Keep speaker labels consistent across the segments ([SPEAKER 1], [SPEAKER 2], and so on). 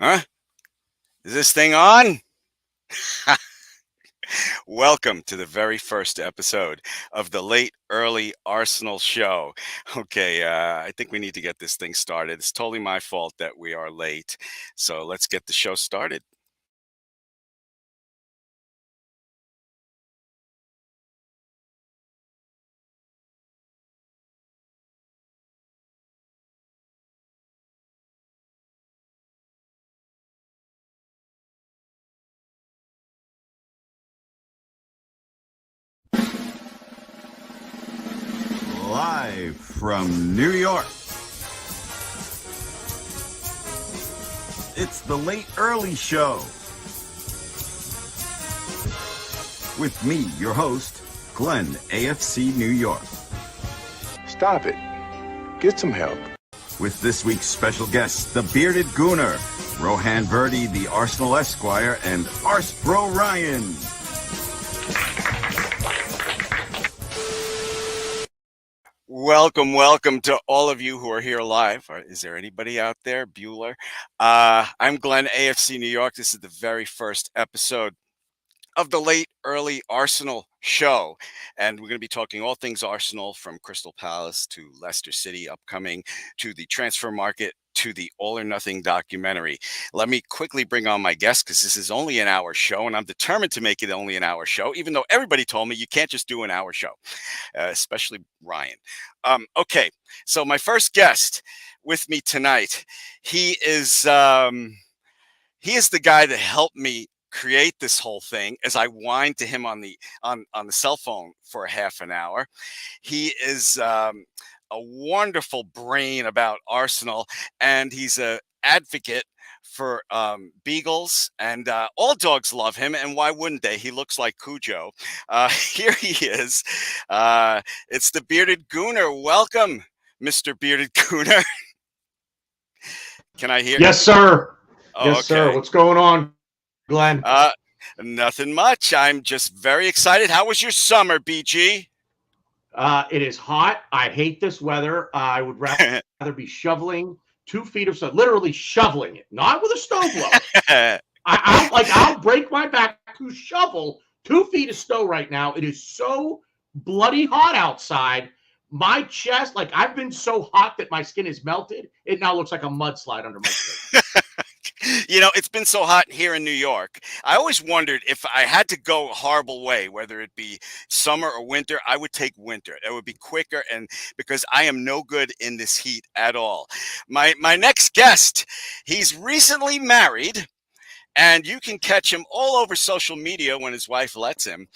[SPEAKER 1] Huh? Is this thing on? Welcome to the very first episode of the Late Early Arsenal Show. Okay, I think we need to get this thing started. It's totally my fault that we are late. So let's get the show started.
[SPEAKER 2] Live from New York, it's the Late Early Show. With me, your host, Glenn, AFC New York.
[SPEAKER 3] Stop it. Get some help.
[SPEAKER 2] With this week's special guests, the Bearded Gooner, Rohan Verdi, the Arsenal Esquire, and Arsbro Ryan.
[SPEAKER 1] Welcome to all of you who are here live. Is there anybody out there? Bueller. I'm Glenn, AFC New York. This is the very first episode of the Late Early Arsenal Show, and we're going to be talking all things Arsenal, from Crystal Palace to Leicester City upcoming, to the transfer market, to the All or Nothing documentary. Let me quickly bring on my guest, because this is only an hour show, and I'm determined to make it only an hour show, even though everybody told me you can't just do an hour show, especially Ryan. Okay, so my first guest with me tonight, he is the guy that helped me create this whole thing as I whined to him on the cell phone for a half an hour. He is a wonderful brain about Arsenal, and he's an advocate for beagles, and all dogs love him, and why wouldn't they? He looks like Cujo. Here he is. It's the Bearded Gooner. Welcome, Mr. Bearded Gooner. Can I hear?
[SPEAKER 4] Yes, sir.
[SPEAKER 1] Oh,
[SPEAKER 4] yes,
[SPEAKER 1] okay.
[SPEAKER 4] sir. What's going on, Glenn?
[SPEAKER 1] Nothing much. I'm just very excited. How was your summer, BG?
[SPEAKER 4] It is hot. I hate this weather. I would rather be shoveling 2 feet of snow, literally shoveling it, not with a snowblower. I'll break my back to shovel 2 feet of snow right now. It is so bloody hot outside. My chest, I've been so hot that my skin is melted. It now looks like a mudslide under my skin.
[SPEAKER 1] You know, it's been so hot here in New York. I always wondered if I had to go a horrible way, whether it be summer or winter, I would take winter. It would be quicker, and because I am no good in this heat at all. My next guest, he's recently married, and you can catch him all over social media when his wife lets him.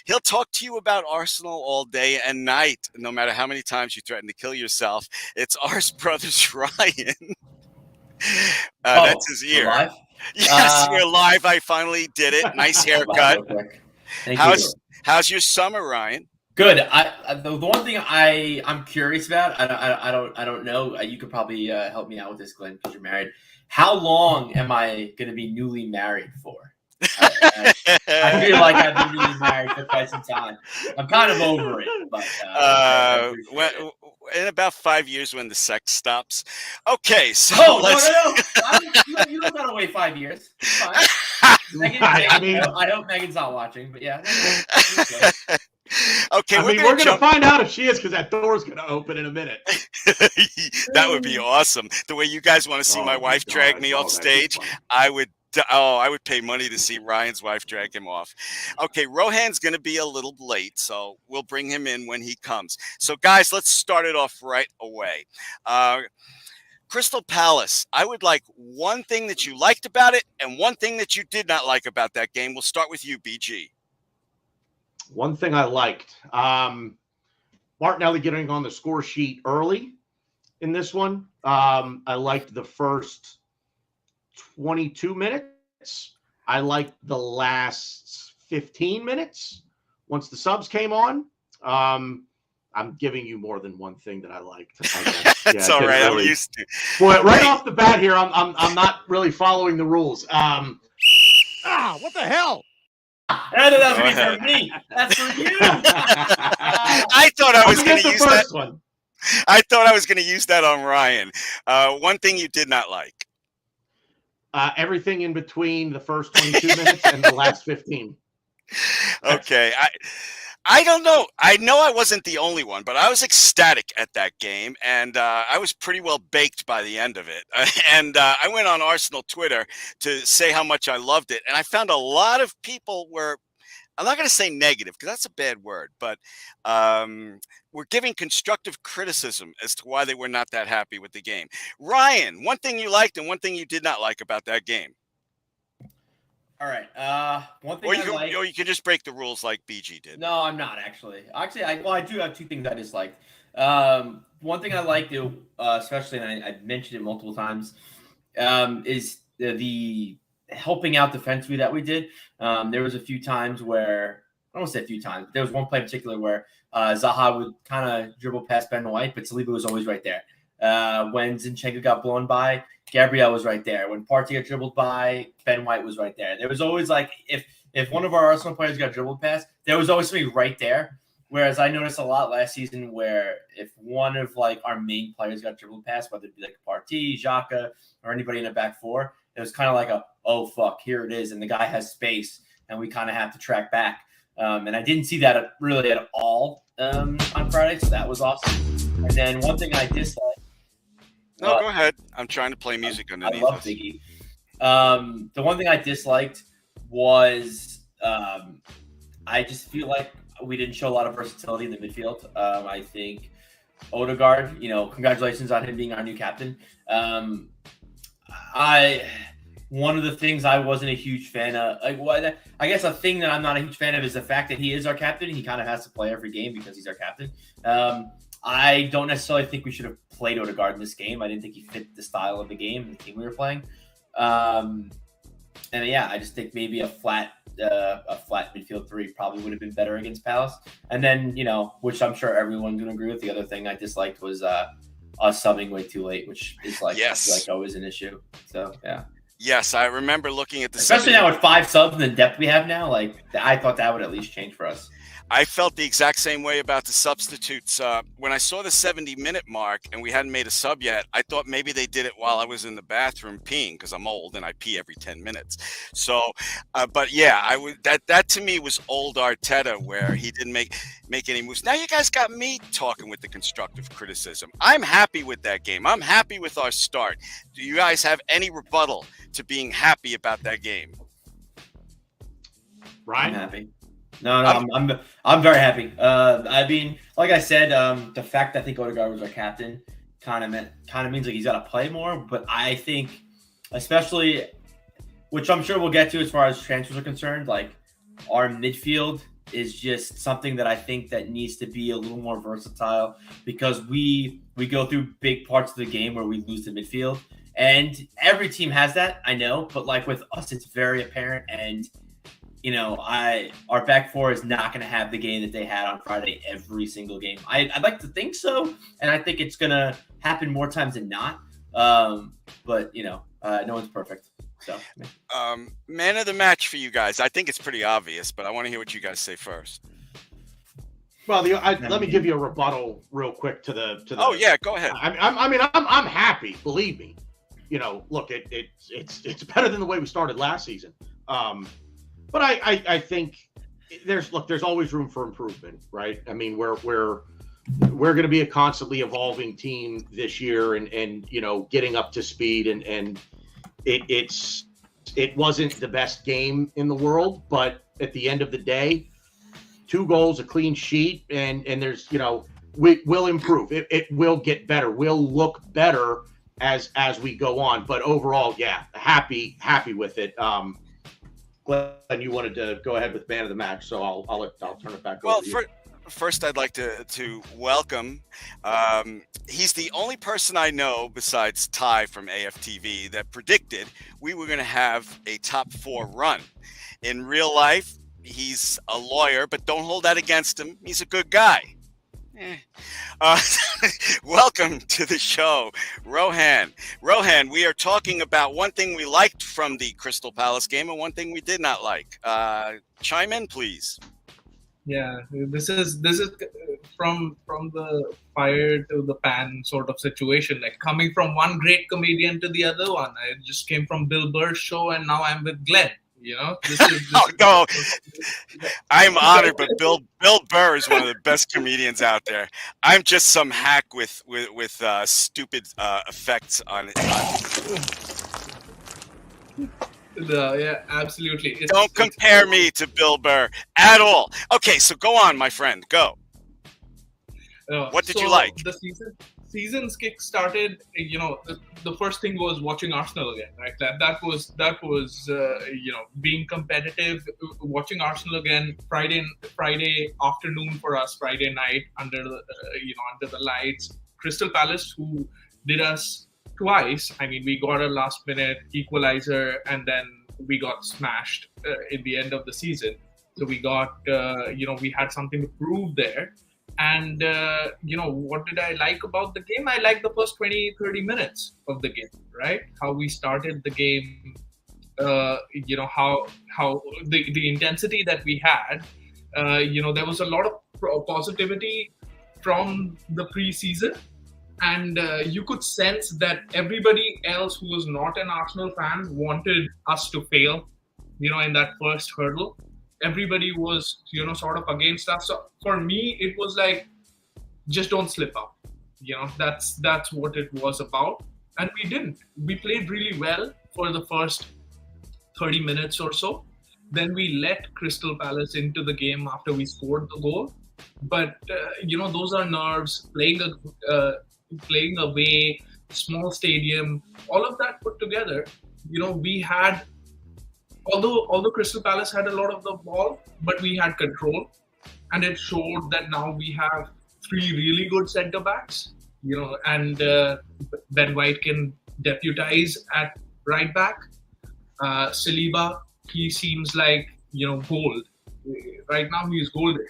[SPEAKER 1] He'll talk to you about Arsenal all day and night, no matter how many times you threaten to kill yourself. It's Ars Brothers Ryan. That's his ear.
[SPEAKER 5] Live?
[SPEAKER 1] Yes, we're live. I finally did it. Nice haircut.
[SPEAKER 5] Thank you.
[SPEAKER 1] How's your summer, Ryan?
[SPEAKER 5] Good. The one thing I'm curious about, I don't know. You could probably help me out with this, Glenn, because you're married. How long am I going to be newly married for? I feel like I've been newly married for quite some time. I'm kind of over it, but
[SPEAKER 1] in about 5 years when the sex stops. Okay, so
[SPEAKER 5] no. You don't gotta wait 5 years. Fine. I hope Megan's not watching, but yeah.
[SPEAKER 1] Okay,
[SPEAKER 4] we're going to find out if she is, because that door's going to open in a minute.
[SPEAKER 1] That would be awesome. The way you guys want to see my wife drag me off stage, I would pay money to see Ryan's wife drag him off. Okay, Rohan's going to be a little late, so we'll bring him in when he comes. So, guys, let's start it off right away. Crystal Palace, I would like one thing that you liked about it and one thing that you did not like about that game. We'll start with you, BG.
[SPEAKER 4] One thing I liked, Martinelli getting on the score sheet early in this one. I liked the first 22 minutes. I liked the last 15 minutes once the subs came on. I'm giving you more than one thing that I liked.
[SPEAKER 1] That's all right.
[SPEAKER 4] Really,
[SPEAKER 1] I'm used to.
[SPEAKER 4] Boy, right off the bat here, I'm not really following the rules.
[SPEAKER 6] What the hell?
[SPEAKER 5] That's for me. That's for you.
[SPEAKER 1] I thought I was going to use that
[SPEAKER 4] one.
[SPEAKER 1] I thought I was going to use that on Ryan. One thing you did not like.
[SPEAKER 4] Everything in between the first 22 minutes and the last 15.
[SPEAKER 1] Okay, I don't know. I know I wasn't the only one, but I was ecstatic at that game, and I was pretty well baked by the end of it. And I went on Arsenal Twitter to say how much I loved it, and I found a lot of people were, I'm not going to say negative because that's a bad word, but we're giving constructive criticism as to why they were not that happy with the game. Ryan, one thing you liked and one thing you did not like about that game.
[SPEAKER 5] All right. One thing
[SPEAKER 1] Or you can just break the rules like BG did.
[SPEAKER 5] No, I'm not actually. Actually, I do have two things I disliked. One thing I liked, especially, and I mentioned it multiple times, is the helping out defensively that we did. There was a few times where, I don't want to say a few times, but there was one play in particular where Zaha would kind of dribble past Ben White, but Saliba was always right there. When Zinchenko got blown by, Gabriel was right there. When Partey got dribbled by, Ben White was right there. There was always like, if one of our Arsenal players got dribbled past, there was always somebody right there. Whereas I noticed a lot last season where if one of like our main players got dribbled past, whether it be like Partey, Xhaka, or anybody in the back four, it was kind of like oh fuck, here it is, and the guy has space, and we kind of have to track back. And I didn't see that really at all on Friday, so that was awesome. And then one thing I disliked.
[SPEAKER 1] No, go ahead. I'm trying to play music underneath.
[SPEAKER 5] I love Biggie. The one thing I disliked was I just feel like we didn't show a lot of versatility in the midfield. I think Odegaard, congratulations on him being our new captain. One of the things I wasn't a huge fan of, I guess a thing that I'm not a huge fan of is the fact that he is our captain. He kind of has to play every game because he's our captain. I don't necessarily think we should have played Odegaard in this game. I didn't think he fit the style of the game and the team we were playing. And yeah, I just think maybe a flat midfield three probably would have been better against Palace. And then, which I'm sure everyone's going to agree with. The other thing I disliked was us subbing way too late, which is I feel like always an issue. So yeah.
[SPEAKER 1] Yes, I remember looking at the
[SPEAKER 5] especially now with 5 subs and the depth we have now. I thought that would at least change for us.
[SPEAKER 1] I felt the exact same way about the substitutes. When I saw the 70-minute mark and we hadn't made a sub yet, I thought maybe they did it while I was in the bathroom peeing because I'm old and I pee every 10 minutes. So, but yeah, that to me was old Arteta where he didn't make any moves. Now you guys got me talking with the constructive criticism. I'm happy with that game. I'm happy with our start. Do you guys have any rebuttal to being happy about that game?
[SPEAKER 4] Ryan?
[SPEAKER 5] I'm happy. No, I'm very happy. I mean, like I said, the fact that I think Odegaard was our captain kind of means like he's got to play more. But I think, especially, which I'm sure we'll get to as far as transfers are concerned, like our midfield is just something that I think that needs to be a little more versatile because we go through big parts of the game where we lose the midfield, and every team has that, I know, but like with us, it's very apparent and. Our back four is not going to have the game that they had on Friday every single game. I'd like to think so, and I think it's going to happen more times than not. But no one's perfect. So,
[SPEAKER 1] man of the match for you guys. I think it's pretty obvious, but I want to hear what you guys say first.
[SPEAKER 4] Well, let me give you a rebuttal real quick to the.
[SPEAKER 1] Oh yeah, go ahead.
[SPEAKER 4] I'm happy. Believe me. Look, it's better than the way we started last season. But I think there's always room for improvement, right? I mean, we're going to be a constantly evolving team this year, and getting up to speed, and it wasn't the best game in the world, but at the end of the day, 2 goals, a clean sheet, and there's we will improve. It will get better. We'll look better as we go on. But overall, yeah, happy with it. Glenn, you wanted to go ahead with man of the match, so I'll turn it back over to you.
[SPEAKER 1] First, I'd like to welcome. He's the only person I know besides Ty from AFTV that predicted we were going to have a top 4 run. In real life, he's a lawyer, but don't hold that against him. He's a good guy. Welcome to the show, Rohan. Rohan, we are talking about one thing we liked from the Crystal Palace game and one thing we did not like. Chime in, please.
[SPEAKER 7] Yeah, this is from the fire to the pan sort of situation. Like coming from one great comedian to the other one. I just came from Bill Burr's show, and now I'm with Glenn. You know,
[SPEAKER 1] Oh, no. I'm honored, but Bill Burr is one of the best comedians out there. I'm just some hack with stupid effects on it.
[SPEAKER 7] Yeah, absolutely.
[SPEAKER 1] Don't compare me to Bill Burr at all. Okay, so go on, my friend. Go. What did you like?
[SPEAKER 7] The season's kick started. You know, the first thing was watching Arsenal again. Right, that was you know, being competitive. Watching Arsenal again Friday afternoon for us. Friday night under the lights. Crystal Palace, who did us twice. I mean, we got a last minute equalizer, and then we got smashed in the end of the season. So we got we had something to prove there. And, what did I like about the game? I liked the first 20-30 minutes of the game, right? How we started the game, how the intensity that we had. There was a lot of positivity from the preseason. And you could sense that everybody else who was not an Arsenal fan wanted us to fail, in that first hurdle. Everybody was, sort of against us. So for me, it was like, just don't slip up. That's what it was about. And we didn't. We played really well for the first 30 minutes or so. Then we let Crystal Palace into the game after we scored the goal. But, those are nerves, playing away, small stadium, all of that put together, we had, although Crystal Palace had a lot of the ball, but we had control, and it showed that now we have 3 really good centre backs, and Ben White can deputize at right back. Saliba, he seems like, gold. Right now he's golden.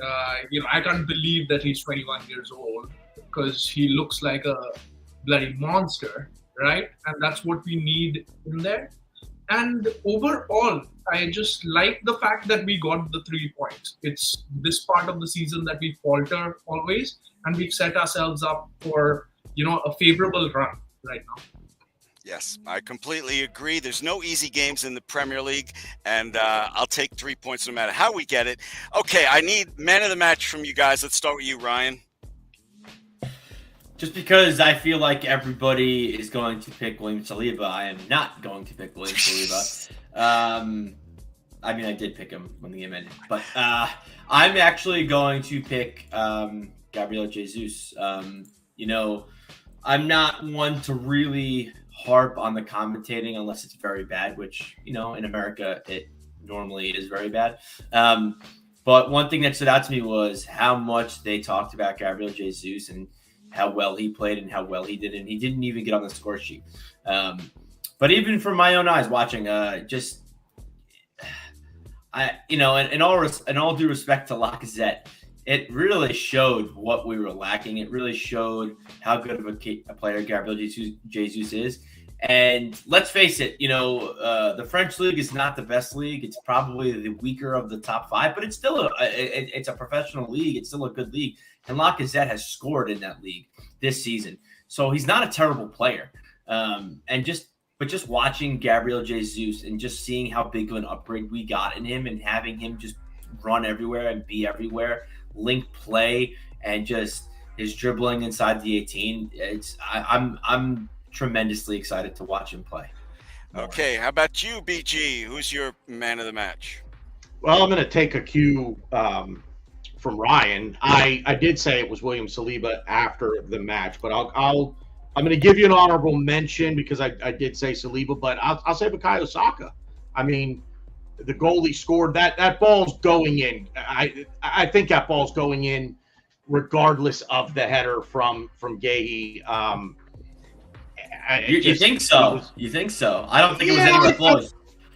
[SPEAKER 7] I can't believe that he's 21 years old, because he looks like a bloody monster, right? And that's what we need in there. And overall, I just like the fact that we got the 3 points. It's this part of the season that we falter always, and we've set ourselves up for, a favorable run right now.
[SPEAKER 1] Yes, I completely agree. There's no easy games in the Premier League, and I'll take 3 points no matter how we get it. Okay, I need man of the match from you guys. Let's start with you, Ryan.
[SPEAKER 5] Just because I feel like everybody is going to pick William Saliba, I am not going to pick William Saliba. I mean, I did pick him when the game ended, but I'm actually going to pick Gabriel Jesus. I'm not one to really harp on the commentating unless it's very bad, which, in America, it normally is very bad. But one thing that stood out to me was how much they talked about Gabriel Jesus and how well he played and how well he did, and he didn't even get on the score sheet. But even from my own eyes watching, in all due respect to Lacazette, it really showed what we were lacking. It really showed how good of a player Gabriel Jesus is. And let's face it, the French league is not the best league. It's probably the weaker of the top 5, but it's still it's a professional league. It's still a good league. And Lacazette has scored in that league this season. So he's not a terrible player. But just watching Gabriel Jesus and just seeing how big of an upgrade we got in him and having him just run everywhere and be everywhere, link play, and just his dribbling inside the 18, I'm tremendously excited to watch him play.
[SPEAKER 1] Okay, how about you, BG? Who's your man of the match?
[SPEAKER 4] Well, I'm going to take a cue from Ryan. I did say it was William Saliba after the match, but I'm going to give you an honorable mention because I did say Saliba, but I'll say Bukayo Saka. I mean, the goal he scored, that ball's going in. I think that ball's going in regardless of the header from Guehi.
[SPEAKER 5] You think so? You think so? I don't think it was anywhere close.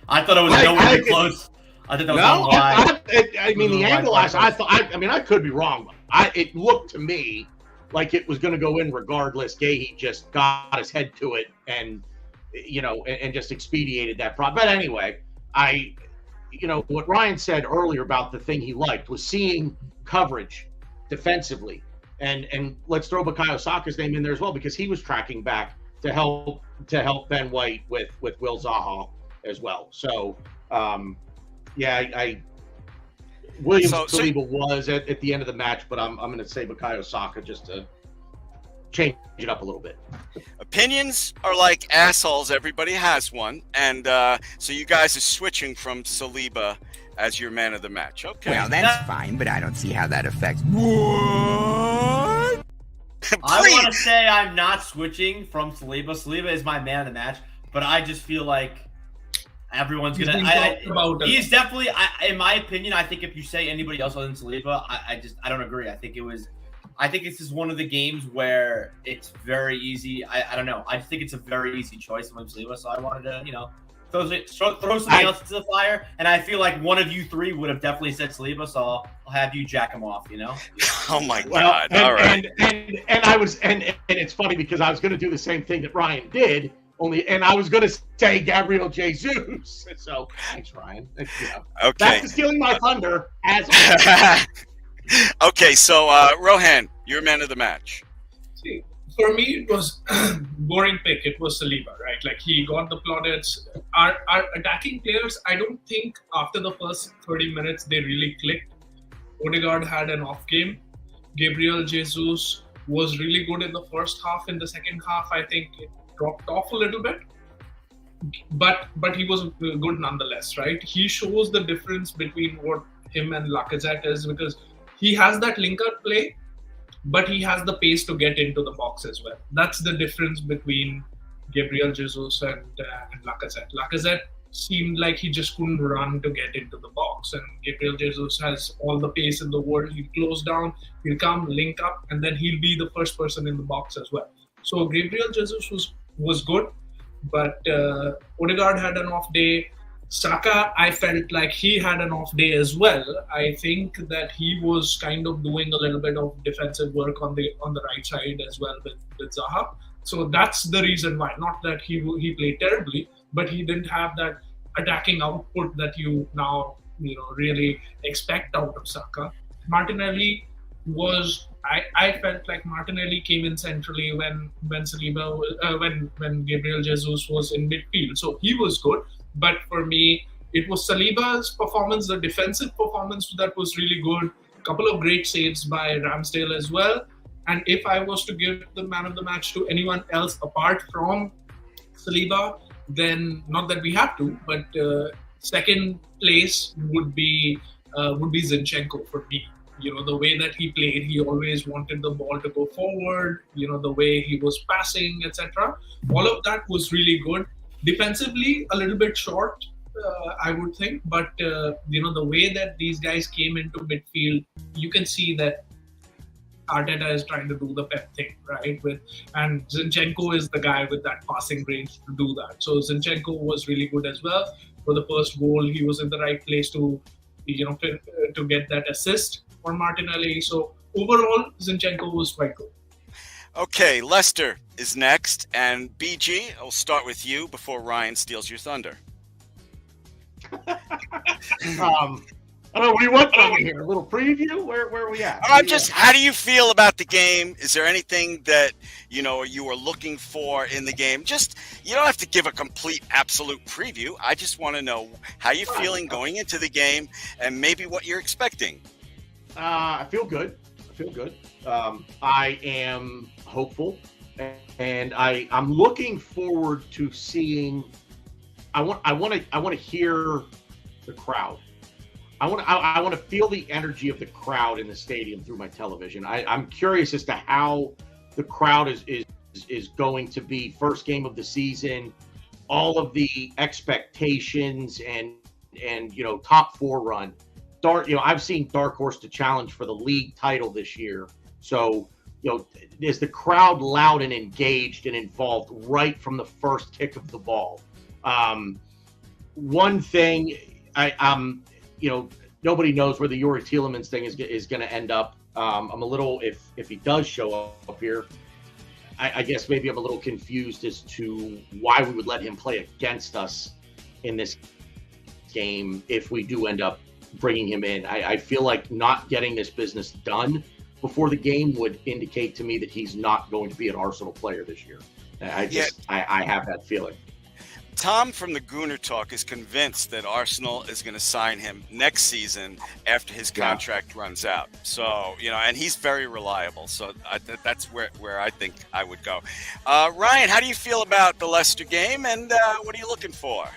[SPEAKER 5] I thought it was nowhere close. I thought that was wide.
[SPEAKER 4] I mean, the angle I thought. I could be wrong. It looked to me like it was going to go in regardless. Guehi just got his head to it and just expedited that problem. But anyway, what Ryan said earlier about the thing he liked was seeing coverage defensively. And let's throw Bukayo Saka's name in there as well, because he was tracking back to help Ben White with Will Zaha as well. So Williams Saliba was at the end of the match, but I'm going to say Bukayo Saka just to change it up a little bit.
[SPEAKER 1] Opinions are like assholes. Everybody has one. And so you guys are switching from Saliba as your man of the match. Okay.
[SPEAKER 8] Well, that's fine, but I don't see how that affects.
[SPEAKER 1] What?
[SPEAKER 5] I want to say I'm not switching from Saliba. Saliba is my man of the match, but I just feel like everyone's gonna. He's definitely. In my opinion, I think if you say anybody else other than Saliba, I don't agree. I think this is one of the games where it's very easy. I don't know. I think it's a very easy choice from Saliba, so I wanted to throw something else into the fire. And I feel like one of you three would have definitely said Saliba, so I'll have you jack him off.
[SPEAKER 1] Oh my God! All right.
[SPEAKER 4] And it's funny because I was going to do the same thing that Ryan did. And I was going to say Gabriel Jesus. So thanks, Ryan.
[SPEAKER 1] Okay.
[SPEAKER 4] Back to stealing my thunder.
[SPEAKER 1] Okay, so Rohan, you're man of the match.
[SPEAKER 7] See, for me, it was boring pick. It was Saliba, right? Like he got the plaudits. Our attacking players, I don't think after the first 30 minutes they really clicked. Odegaard had an off game. Gabriel Jesus was really good in the first half. In the second half, I think it dropped off a little bit, but he was good nonetheless, right? He shows the difference between what him and Lacazette is, because he has that link-up play, but he has the pace to get into the box as well. That's the difference between Gabriel Jesus and Lacazette. Lacazette seemed like he just couldn't run to get into the box, and Gabriel Jesus has all the pace in the world. He'll close down, he'll come, link up, and then he'll be the first person in the box as well. So Gabriel Jesus was good, but Odegaard had an off day. Saka, I felt like he had an off day as well. I think that he was kind of doing a little bit of defensive work on the right side as well with Zaha. So that's the reason why. Not that he played terribly, but he didn't have that attacking output that you now really expect out of Saka. Martinelli was. I felt like Martinelli came in centrally when Saliba when Gabriel Jesus was in midfield, so he was good. But for me, it was Saliba's performance, the defensive performance that was really good. A couple of great saves by Ramsdale as well. And if I was to give the man of the match to anyone else apart from Saliba, then not that we have to, but second place would be Zinchenko for me. The way that he played, he always wanted the ball to go forward, the way he was passing, etc. All of that was really good. Defensively, a little bit short, I would think. But, the way that these guys came into midfield, you can see that Arteta is trying to do the Pep thing, right? And Zinchenko is the guy with that passing range to do that. So Zinchenko was really good as well. For the first goal, he was in the right place to get that assist for Martinelli. So overall, Zinchenko was quite good.
[SPEAKER 1] Okay, Lester is next, and BG, I'll start with you before Ryan steals your thunder.
[SPEAKER 4] I don't know, what do you want from me here? A little preview? Where are we at?
[SPEAKER 1] How do you feel about the game? Is there anything that, you were looking for in the game? You don't have to give a complete, absolute preview. I just want to know how you're feeling going into the game and maybe what you're expecting.
[SPEAKER 4] I feel good. I am hopeful, and I'm looking forward to seeing. I want to hear the crowd. I want to feel the energy of the crowd in the stadium through my television. I'm curious as to how the crowd is going to be first game of the season. All of the expectations and top four run. I've seen Dark Horse to challenge for the league title this year. So, is the crowd loud and engaged and involved right from the first kick of the ball? One thing, nobody knows where the Yuri Tielemans thing is going to end up. I'm a little, if he does show up here, I guess maybe I'm a little confused as to why we would let him play against us in this game if we do end up bringing him in. I feel like not getting this business done before the game would indicate to me that he's not going to be an Arsenal player this year. I have that feeling.
[SPEAKER 1] Tom from the Gooner Talk is convinced that Arsenal is going to sign him next season after his contract runs out. So, and he's very reliable. So that's where I think I would go. Ryan, how do you feel about the Leicester game, and what are you looking for?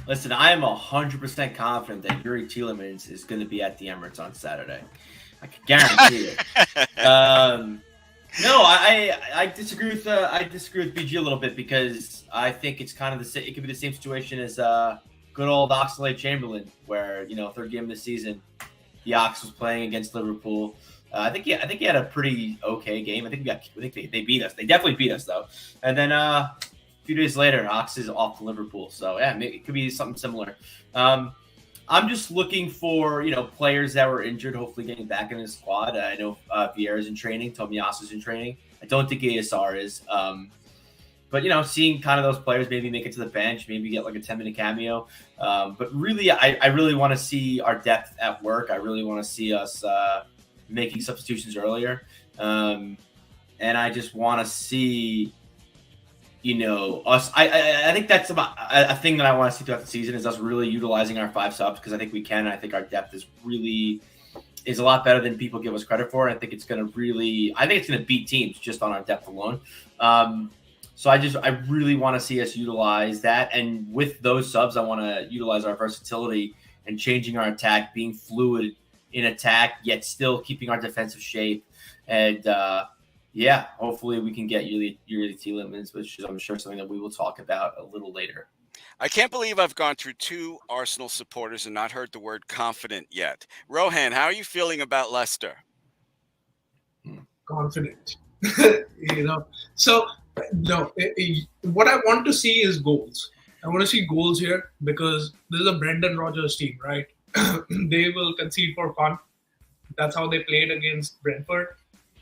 [SPEAKER 5] Listen, I am 100% confident that Yuri Tielemans is going to be at the Emirates on Saturday. I can guarantee it. No, I disagree with BG a little bit, because I think it's kind of it could be the same situation as good old Oxlade-Chamberlain, where third game of the season, the Ox was playing against Liverpool. I think he had a pretty okay game. I think they beat us. They definitely beat us though. And then a few days later, Ox is off to Liverpool. So yeah, it could be something similar. I'm just looking for, players that were injured, hopefully getting back in the squad. I know Vieira's in training, Tomiyasu's in training. I don't think ASR is. But, seeing kind of those players maybe make it to the bench, maybe get like a 10-minute cameo. But really, I really want to see our depth at work. I really want to see us making substitutions earlier. And I just want to see... us. I think that's about a thing that I want to see throughout the season, is us really utilizing our 5 subs, because I think we can. I think our depth is a lot better than people give us credit for. I think it's going to beat teams just on our depth alone. So I really want to see us utilize that, and with those subs, I want to utilize our versatility and changing our attack, being fluid in attack, yet still keeping our defensive shape. And yeah, hopefully we can get Yuri Tielemans, which is, I'm sure, something that we will talk about a little later.
[SPEAKER 1] I can't believe I've gone through 2 Arsenal supporters and not heard the word confident yet. Rohan, how are you feeling about Leicester?
[SPEAKER 7] Confident. So what I want to see is goals. I want to see goals here, because this is a Brendan Rodgers team, right? They will concede for fun. That's how they played against Brentford.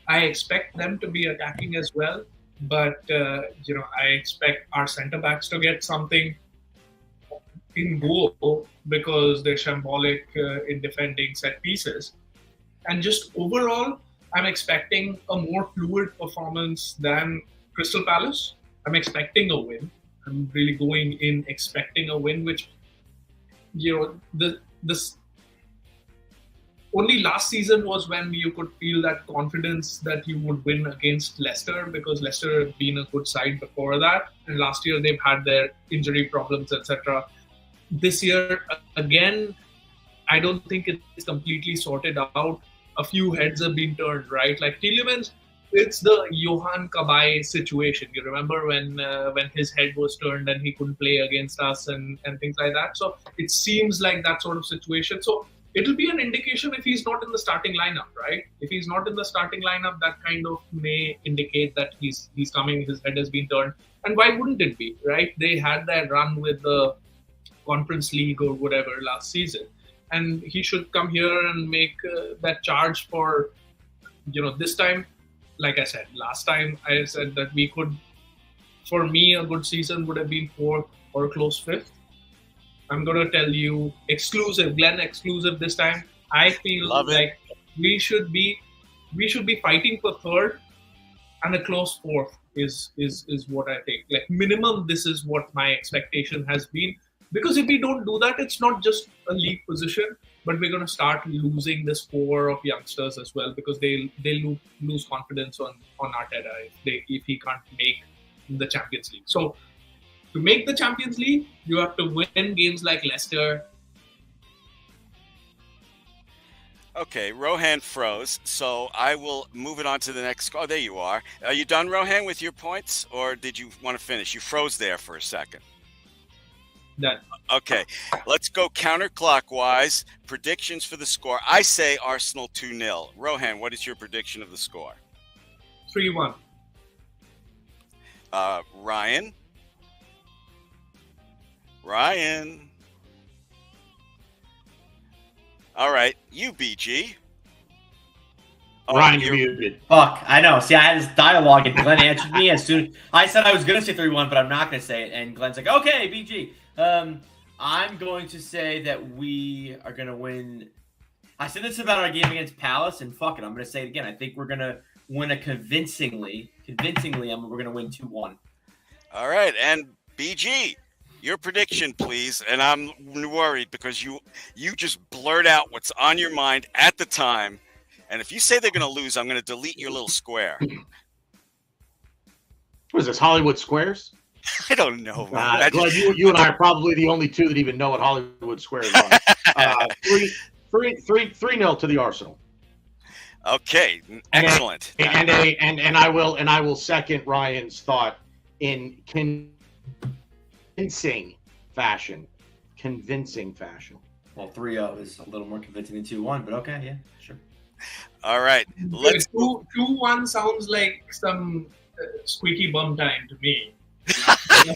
[SPEAKER 7] I expect them to be attacking as well, but I expect our centre backs to get something in goal, because they're shambolic in defending set pieces. And just overall, I'm expecting a more fluid performance than Crystal Palace. I'm expecting a win. I'm really going in expecting a win, which this only last season was when you could feel that confidence that you would win against Leicester, because Leicester had been a good side before that. And last year they've had their injury problems, etc. This year, again, I don't think it's completely sorted out. A few heads have been turned, right? Like Tielemans, it's the Johan Kabay situation. You remember when his head was turned and he couldn't play against us and things like that. So it seems like that sort of situation. So it'll be an indication if he's not in the starting lineup, right? If he's not in the starting lineup, that kind of may indicate that he's coming, his head has been turned. And why wouldn't it be, right? They had that run with the Conference League or whatever last season. And he should come here and make that charge for, this time. Like I said, last time I said that we could, for me, a good season would have been 4th or close 5th. I'm going to tell you Glenn exclusive this time. I feel like we should be fighting for 3rd, and a close 4th is what I think. Like minimum, this is what my expectation has been. Because if we don't do that, it's not just a league position, but we're going to start losing this core of youngsters as well, because they lose confidence on Arteta if he can't make the Champions League. So to make the Champions League, you have to win games like Leicester.
[SPEAKER 1] Okay, Rohan froze, so I will move it on to the next. Oh, there you are. Are you done, Rohan, with your points, or did you want to finish? You froze there for a second.
[SPEAKER 7] Done.
[SPEAKER 1] Okay, let's go counterclockwise. Predictions for the score. I say Arsenal 2-0. Rohan, what is your prediction of the score?
[SPEAKER 7] 3-1.
[SPEAKER 1] Ryan? All right, you, BG. Oh,
[SPEAKER 4] Ryan, you're muted.
[SPEAKER 5] Fuck, I know. See, I had this dialogue, and Glenn answered me as soon. I said I was going to say 3-1, but I'm not going to say it. And Glenn's like, okay, BG. I'm going to say that we are going to win. I said this about our game against Palace, and fuck it, I'm going to say it again. I think we're going to win a convincingly. We're going to win 2-1.
[SPEAKER 1] All right, and BG, your prediction, please. And I'm worried because you just blurt out what's on your mind at the time. And if you say they're going to lose, I'm going to delete your little square.
[SPEAKER 4] What is this, Hollywood Squares?
[SPEAKER 1] I don't know.
[SPEAKER 4] Glenn, you and I are probably the only two that even know what Hollywood Squares are. 3-0 to the Arsenal.
[SPEAKER 1] Okay, excellent.
[SPEAKER 4] And I will second Ryan's thought in convincing fashion.
[SPEAKER 5] Well, 3-0 is a little more convincing than 2-1, but okay, yeah, sure.
[SPEAKER 1] All right, let's
[SPEAKER 7] 2-1 sounds like some squeaky bum time to me.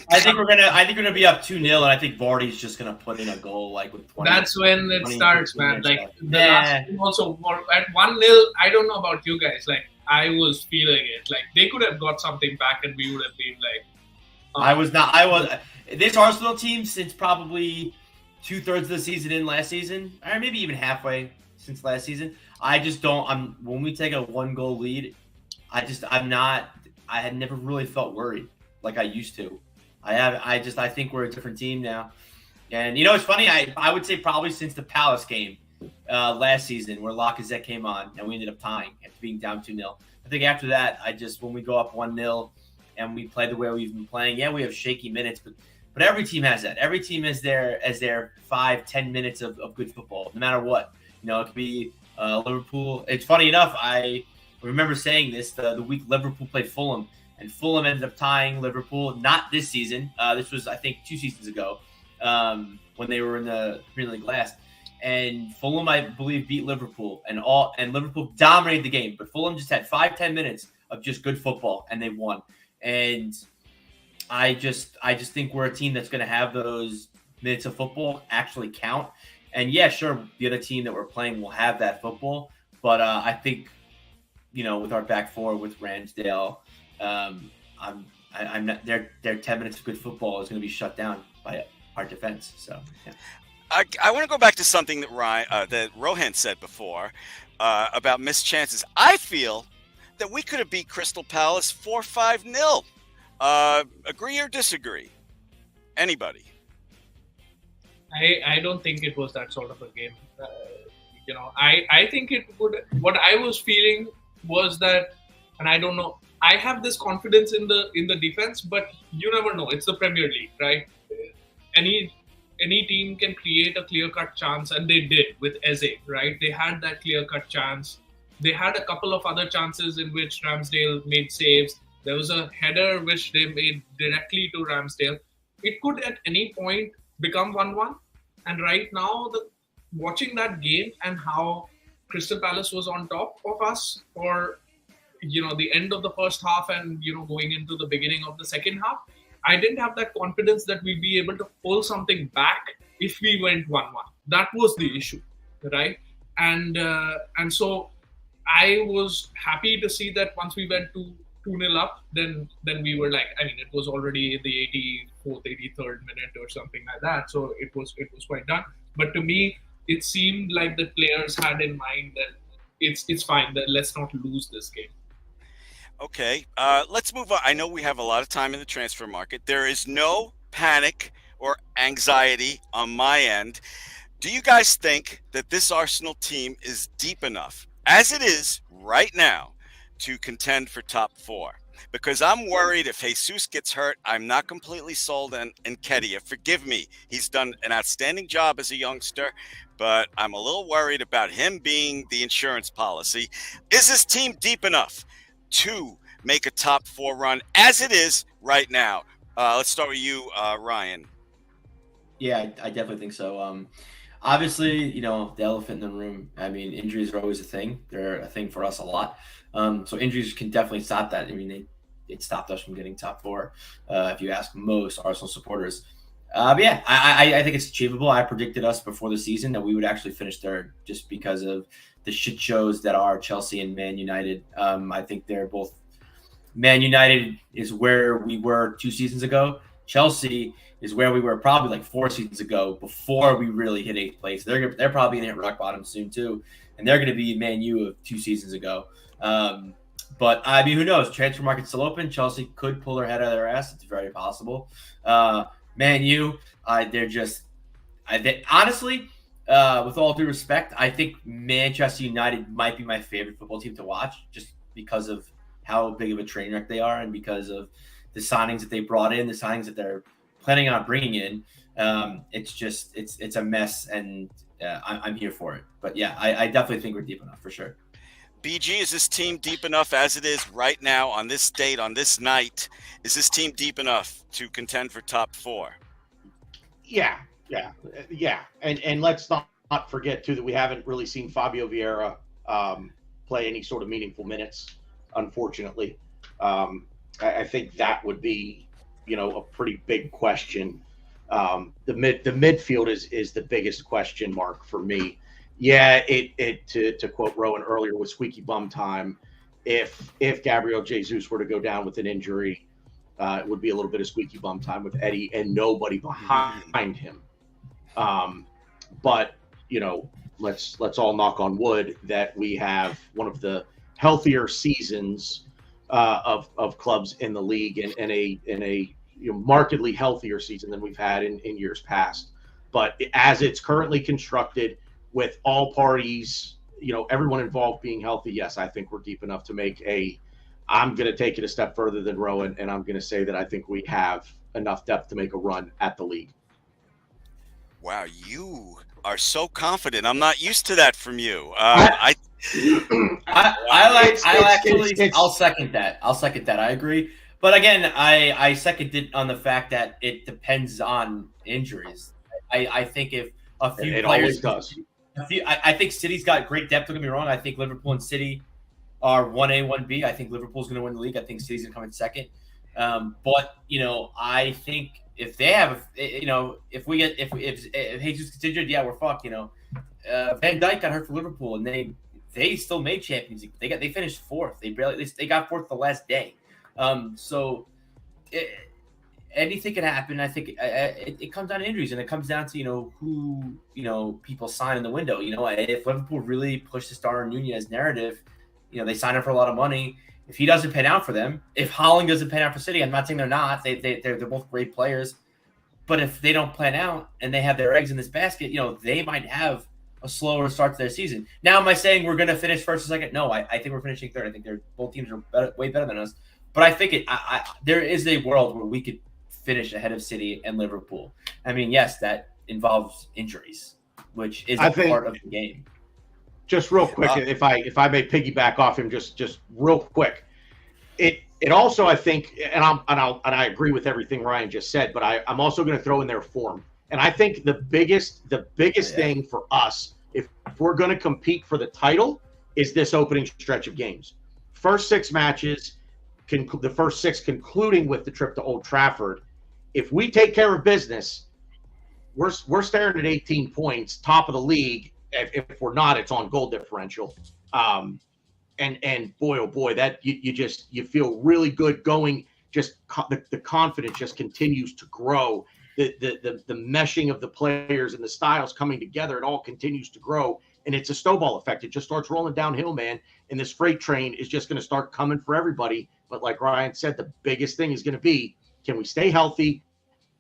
[SPEAKER 5] I think we're gonna be up 2-0, and I think Vardy's just gonna put in a goal like with 20.
[SPEAKER 7] That's when it starts, man. Like
[SPEAKER 5] left.
[SPEAKER 7] the last game also at 1-0. I don't know about you guys. Like I was feeling it. Like they could have got something back, and we would have been like.
[SPEAKER 5] This Arsenal team since probably 2/3 of the season in last season, or maybe even halfway since last season. I just don't. When we take a 1-goal lead, I had never really felt worried like I used to. I think we're a different team now. And it's funny, I would say probably since the Palace game last season where Lacazette came on and we ended up tying after being down 2-0. I think after that, when we go up 1-0 and we play the way we've been playing, yeah, we have shaky minutes, but every team has that. Every team has their 5-10 minutes of good football, no matter what. It could be Liverpool. It's funny enough, I remember saying this the week Liverpool played Fulham. And Fulham ended up tying Liverpool, not this season. This was, I think, 2 seasons ago when they were in the Premier League last. And Fulham, I believe, beat Liverpool. And Liverpool dominated the game. But Fulham just had 5-10 minutes of just good football, and they won. And I just think we're a team that's going to have those minutes of football actually count. And, yeah, sure, the other team that we're playing will have that football. But I think, with our back four, with Ramsdale, I'm not. Their 10 minutes of good football is going to be shut down by our defense. So yeah.
[SPEAKER 1] I want to go back to something that Rohan said before about missed chances. I feel that we could have beat Crystal Palace 4-5-0. Agree or disagree? Anybody?
[SPEAKER 7] I don't think it was that sort of a game. I think it would. What I was feeling was that, and I don't know. I have this confidence in the defense, but you never know. It's the Premier League, right? Any team can create a clear-cut chance, and they did with Eze, right? They had that clear-cut chance. They had a couple of other chances in which Ramsdale made saves. There was a header which they made directly to Ramsdale. It could at any point become 1-1. And right now, watching that game and how Crystal Palace was on top of us for the end of the first half and going into the beginning of the second half, I didn't have that confidence that we'd be able to pull something back if we went 1-1. That was the issue, right? And so I was happy to see that once we went to 2-0 up, then we were like, it was already the 84th, 83rd minute or something like that. So it was quite done. But to me, it seemed like the players had in mind that it's fine, that let's not lose this game.
[SPEAKER 1] Okay, let's move on. I know we have a lot of time in the transfer market. There is no panic or anxiety on my end. Do you guys think that this Arsenal team is deep enough, as it is right now, to contend for top 4? Because I'm worried if Jesus gets hurt, I'm not completely sold on Nketiah. Forgive me. He's done an outstanding job as a youngster, but I'm a little worried about him being the insurance policy. Is this team deep enough to make a top 4 run as it is right now? Let's start with you, Ryan.
[SPEAKER 5] Yeah, I definitely think so. Obviously, the elephant in the room. Injuries are always a thing. They're a thing for us a lot. So injuries can definitely stop that. It stopped us from getting top 4, if you ask most Arsenal supporters. But yeah, I think it's achievable. I predicted us before the season that we would actually finish third just because of the shit shows that are Chelsea and Man United. I think they're both. Man United is where we were 2 seasons ago. Chelsea is where we were probably like 4 seasons ago before we really hit 8th place. They're probably going to hit rock bottom soon too, and they're going to be Man U of 2 seasons ago. But I mean, who knows? Transfer market's still open. Chelsea could pull their head out of their ass. It's very possible. Man U, they're just honestly, with all due respect, I think Manchester United might be my favorite football team to watch, just because of how big of a train wreck they are, and because of the signings that they brought in, the signings that they're planning on bringing in. It's a mess, and I'm here for it. But yeah, I definitely think we're deep enough for sure.
[SPEAKER 1] BG, is this team deep enough as it is right now on this date, on this night? Is this team deep enough to contend for top 4?
[SPEAKER 4] Yeah. And let's not forget too that we haven't really seen Fabio Vieira play any sort of meaningful minutes, unfortunately. I think that would be, a pretty big question. The midfield is the biggest question mark for me. Yeah, to quote Rowan earlier, was squeaky bum time. If Gabriel Jesus were to go down with an injury, it would be a little bit of squeaky bum time with Eddie and nobody behind him. But let's all knock on wood that we have one of the healthier seasons of clubs in the league, and a markedly healthier season than we've had in years past. But as it's currently constructed, with all parties, everyone involved being healthy, yes, I think we're deep enough to make I'm going to take it a step further than Rowan, and I'm going to say that I think we have enough depth to make a run at the league.
[SPEAKER 1] Wow, you are so confident. I'm not used to that from you.
[SPEAKER 5] I'll second that. I agree. But again, I second it on the fact that it depends on injuries. I think if a few
[SPEAKER 4] it
[SPEAKER 5] players
[SPEAKER 4] always does.
[SPEAKER 5] I think City's got great depth. Don't get me wrong. I think Liverpool and City are 1A, 1B. I think Liverpool's going to win the league. I think City's going to come in second. But I think if they have, if Jesus gets injured, yeah, we're fucked. Van Dijk got hurt for Liverpool, and they still made Champions League. They finished 4th. They got 4th the last day. Anything can happen. I think it comes down to injuries, and it comes down to who people sign in the window. If Liverpool really push the Darwin Nunez narrative, they sign him for a lot of money. If he doesn't pan out for them, if Haaland doesn't pan out for City, I'm not saying they're not. They're both great players, but if they don't plan out and they have their eggs in this basket, they might have a slower start to their season. Now, am I saying we're going to finish first or second? No, I think we're finishing third. I think both teams are way better than us. But I think there is a world where we could finish ahead of City and Liverpool. I mean, yes, that involves injuries, which is part of the game.
[SPEAKER 4] Just real quick, if I may piggyback off him, just real quick, it also, I think, and I agree with everything Ryan just said, but I'm also going to throw in their form, and I think the biggest thing for us, if we're going to compete for the title, is this opening stretch of games. First 6 matches, the first 6 concluding with the trip to Old Trafford. If we take care of business, we're staring at 18 points, top of the league. If we're not, it's on goal differential. And boy, oh boy, that you feel really good going. Just the confidence just continues to grow. The meshing of the players and the styles coming together, it all continues to grow. And it's a snowball effect. It just starts rolling downhill, man. And this freight train is just going to start coming for everybody. But like Ryan said, the biggest thing is going to be, can we stay healthy?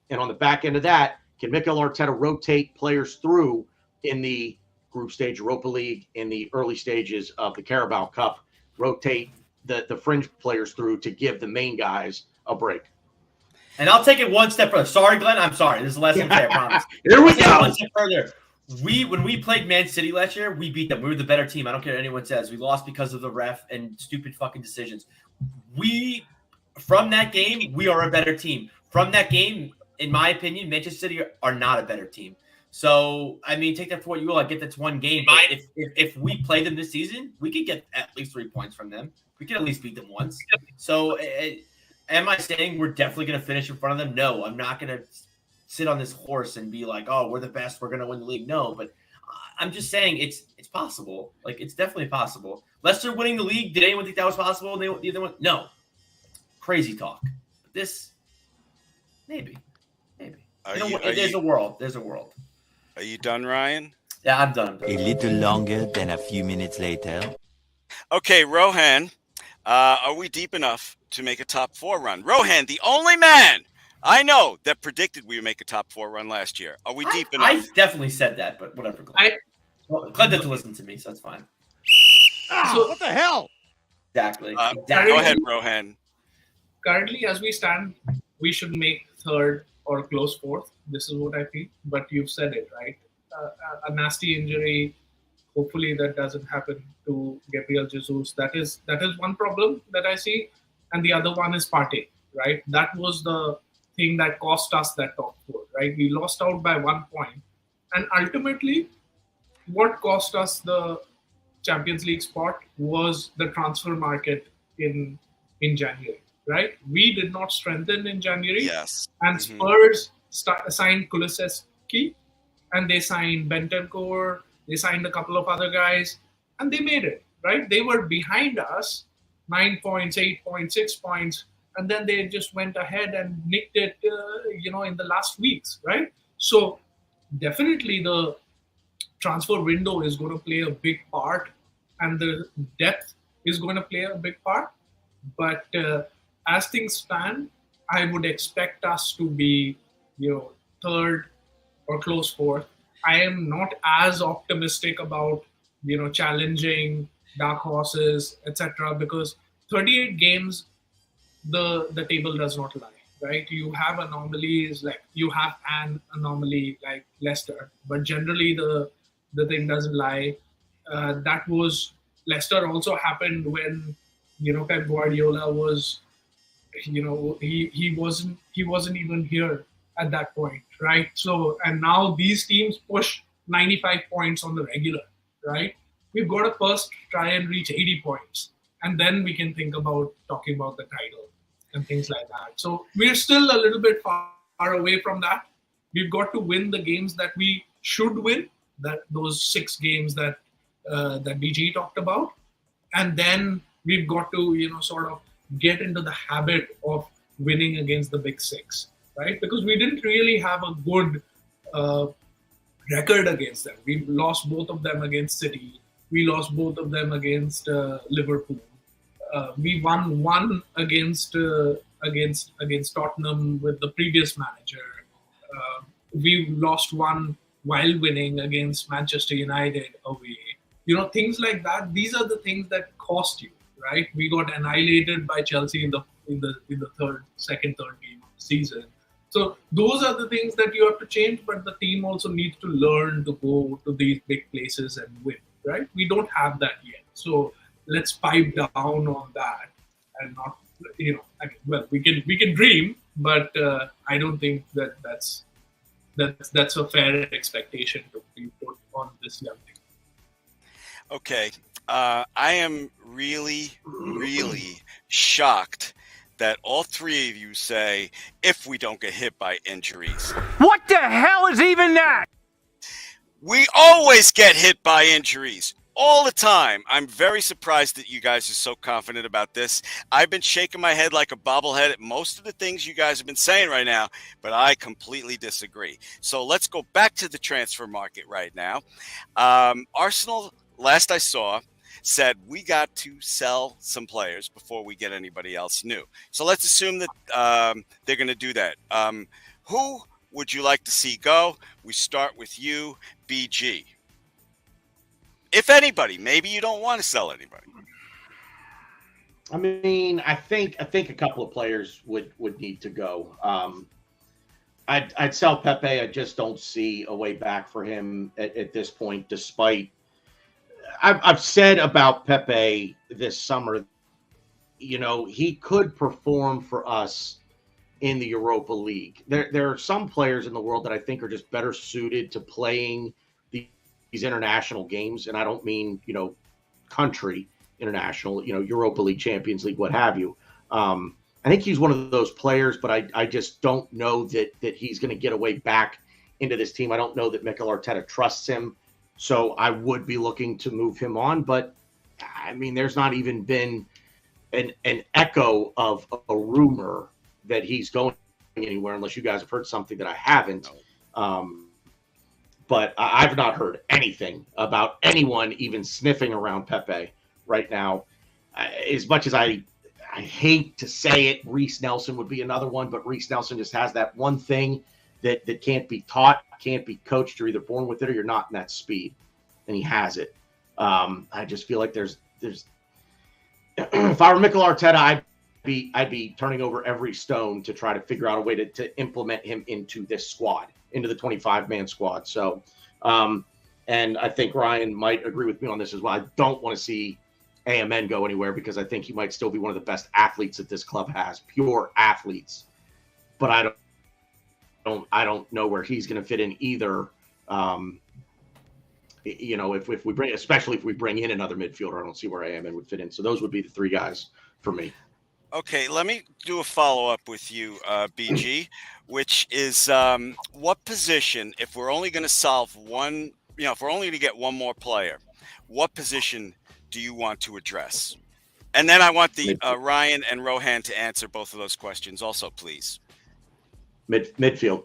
[SPEAKER 4] And on the back end of that, can Mikel Arteta rotate players through in the group stage Europa League, in the early stages of the Carabao Cup, rotate the fringe players through to give the main guys a break?
[SPEAKER 5] And I'll take it one step further. Sorry, Glenn. I'm sorry. This is the last thing I promise.
[SPEAKER 4] Here we go.
[SPEAKER 5] One step further. When we played Man City last year, we beat them. We were the better team. I don't care what anyone says. We lost because of the ref and stupid fucking decisions. From that game, we are a better team. From that game, in my opinion, Manchester City are not a better team. So, I mean, take that for what you will. I get that's one game. But if we play them this season, we could get at least 3 points from them. We could at least beat them once. So, am I saying we're definitely going to finish in front of them? No, I'm not going to sit on this horse and be like, oh, we're the best, we're going to win the league. No, but I'm just saying it's possible. Like, it's definitely possible. Leicester winning the league, did anyone think that was possible? No. Crazy talk. This, maybe. There's a world. There's a world.
[SPEAKER 1] Are you done, Ryan?
[SPEAKER 5] Yeah, I'm done.
[SPEAKER 8] A little longer than a few minutes later.
[SPEAKER 1] Okay, Rohan, are we deep enough to make a top 4 run? Rohan, the only man I know that predicted we would make a top 4 run last year. Are we deep enough?
[SPEAKER 5] I definitely said that, but whatever. Glenn didn't listen to me, so that's fine.
[SPEAKER 6] What the hell?
[SPEAKER 5] Exactly.
[SPEAKER 1] Go ahead, Rohan.
[SPEAKER 7] Currently, as we stand, we should make third or close fourth. This is what I feel. But you've said it, right? A nasty injury. Hopefully, that doesn't happen to Gabriel Jesus. That is one problem that I see, and the other one is Partey, right? That was the thing that cost us that top 4, right? We lost out by 1 point, and ultimately, what cost us the Champions League spot was the transfer market in January, right? We did not strengthen in January.
[SPEAKER 1] Yes.
[SPEAKER 7] And Spurs signed Kulusevski, and they signed Bentancur, they signed a couple of other guys, and they made it, right? They were behind us, 9 points, 8 points, 6 points, and then they just went ahead and nicked it, in the last weeks, right? So definitely the transfer window is going to play a big part, and the depth is going to play a big part. But as things stand, I would expect us to be, third or close fourth. I am not as optimistic about, challenging dark horses, etc. Because 38 games, the table does not lie, right? You have anomalies, like you have an anomaly like Leicester, but generally the thing doesn't lie. That was Leicester also happened when Pep Guardiola was, he wasn't even here at that point, right? So, and now these teams push 95 points on the regular, right? We've got to first try and reach 80 points, and then we can think about talking about the title and things like that. So we're still a little bit far away from that. We've got to win the games that we should win, those 6 games that BG talked about, and then we've got to sort of get into the habit of winning against the big 6, right? Because we didn't really have a good record against them. We lost both of them against City. We lost both of them against Liverpool. We won one against Tottenham with the previous manager. We lost one while winning against Manchester United away. Things like that. These are the things that cost you, right? We got annihilated by Chelsea in the second, third game of the season. So those are the things that you have to change, but the team also needs to learn to go to these big places and win, right? We don't have that yet. So let's pipe down on that and not, we can dream, but I don't think that's a fair expectation to be put on this young team.
[SPEAKER 1] Okay. I am really, really shocked that all 3 of you say, if we don't get hit by injuries.
[SPEAKER 6] What the hell is even that?
[SPEAKER 1] We always get hit by injuries. All the time. I'm very surprised that you guys are so confident about this. I've been shaking my head like a bobblehead at most of the things you guys have been saying right now, but I completely disagree. So let's go back to the transfer market right now. Arsenal, last I saw, said we got to sell some players before we get anybody else new. So let's assume that they're going to do that. Who would you like to see go? We start with you, BG. If anybody, maybe you don't want to sell anybody.
[SPEAKER 4] I mean, I think a couple of players would need to go. I'd sell Pepe. I just don't see a way back for him at this point, despite I've said about Pepe this summer, he could perform for us in the Europa League. There are some players in the world that I think are just better suited to playing these international games. And I don't mean, country international, Europa League, Champions League, what have you. I think he's one of those players, but I just don't know that he's going to get a way back into this team. I don't know that Mikel Arteta trusts him. So I would be looking to move him on. But, I mean, there's not even been an echo of a rumor that he's going anywhere unless you guys have heard something that I haven't. But I've not heard anything about anyone even sniffing around Pepe right now. As much as I hate to say it, Reese Nelson would be another one, but Reese Nelson just has that one thing that can't be taught, can't be coached. You're either born with it or you're not in that speed, and he has it. I just feel like there's if I were Mikel Arteta, I'd be turning over every stone to try to figure out a way to implement him into this squad, into the 25-man squad. So, and I think Ryan might agree with me on this as well. I don't want to see AMN go anywhere because I think he might still be one of the best athletes that this club has, pure athletes. But I don't know where he's going to fit in either. If we bring, especially if we bring in another midfielder, I don't see where AMN would fit in. So those would be the three guys for me.
[SPEAKER 1] Okay, let me do a follow-up with you, BG, which is what position, if we're only going to solve one, if we're only going to get one more player, what position do you want to address? And then I want the Ryan and Rohan to answer both of those questions also, please.
[SPEAKER 4] Midfield.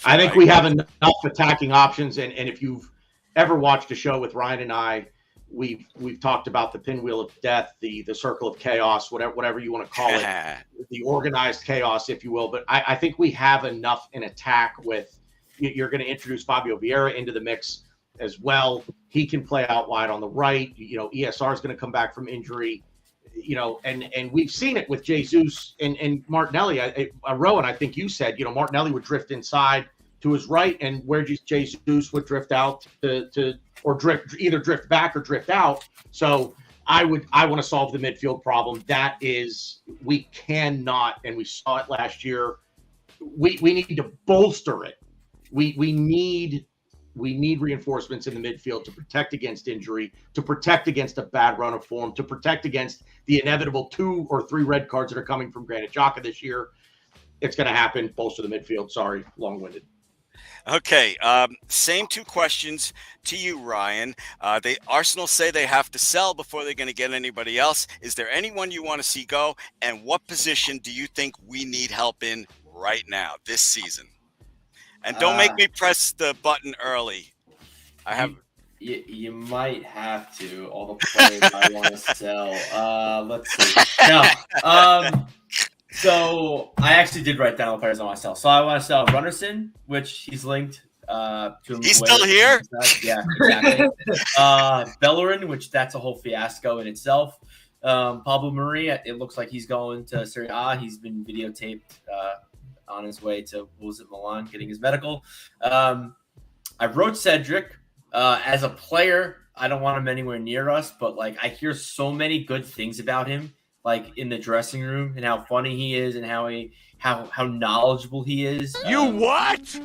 [SPEAKER 4] I think we have enough attacking options, and if you've ever watched a show with Ryan and I, we've talked about the pinwheel of death, the circle of chaos, whatever you want to call it, the organized chaos, if you will. But I think we have enough in attack with. You're going to introduce Fabio Vieira into the mix as well. He can play out wide on the right. ESR is going to come back from injury. And we've seen it with Jesus and Martinelli. Rowan, I think you said, Martinelli would drift inside to his right, and where Jesus would drift out or drift back or drift out. So I want to solve the midfield problem. That is, we cannot, and we saw it last year. We need to bolster it. We need reinforcements in the midfield to protect against injury, to protect against a bad run of form, to protect against the inevitable 2 or 3 red cards that are coming from Granit Xhaka this year. It's going to happen. Bolster the midfield. Sorry, long-winded.
[SPEAKER 1] Okay, same 2 questions to you, Ryan. Arsenal say they have to sell before they're going to get anybody else. Is there anyone you want to see go? And what position do you think we need help in right now, this season? And don't make me press the button early.
[SPEAKER 5] You might have to. All the players I want to sell. Let's see. No. So I actually did write down all the players I want to sell. So I want to sell Runnerson, which he's linked to him.
[SPEAKER 1] He's still here?
[SPEAKER 5] Yeah, exactly. Bellerin, which that's a whole fiasco in itself. Pablo Maria, it looks like he's going to Serie A. He's been videotaped on his way to Milan getting his medical. I wrote Cedric as a player. I don't want him anywhere near us, but I hear so many good things about him, in the dressing room, and how funny he is, and how knowledgeable he is.
[SPEAKER 6] You what?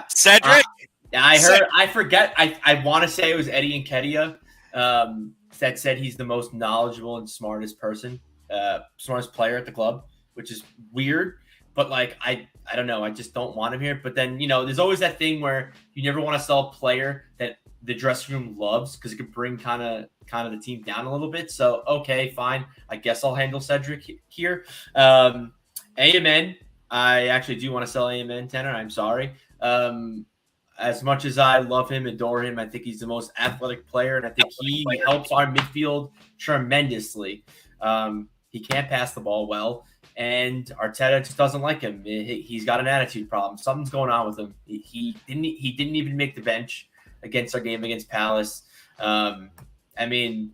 [SPEAKER 1] Cedric?
[SPEAKER 5] I forget. I want to say it was Eddie Nketiah that said he's the most knowledgeable and smartest player at the club, which is weird. But I don't know. I just don't want him here. But then, there's always that thing where you never want to sell a player that the dressing room loves because it could bring kind of the team down a little bit. So, okay, fine. I guess I'll handle Cedric here. AMN, I actually do want to sell AMN, Tanner. I'm sorry. As much as I love him, adore him, I think he's the most athletic player, and I think he helps our midfield tremendously. He can't pass the ball well. And Arteta just doesn't like him. He's got an attitude problem. Something's going on with him. He didn't even make the bench against our game against Palace. I mean,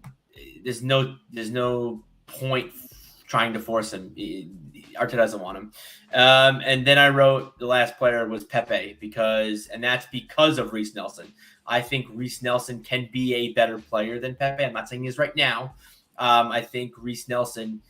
[SPEAKER 5] there's no point trying to force him. Arteta doesn't want him. And then I wrote the last player was Pepe and that's because of Reese Nelson. I think Reese Nelson can be a better player than Pepe. I'm not saying he is right now. I think Reese Nelson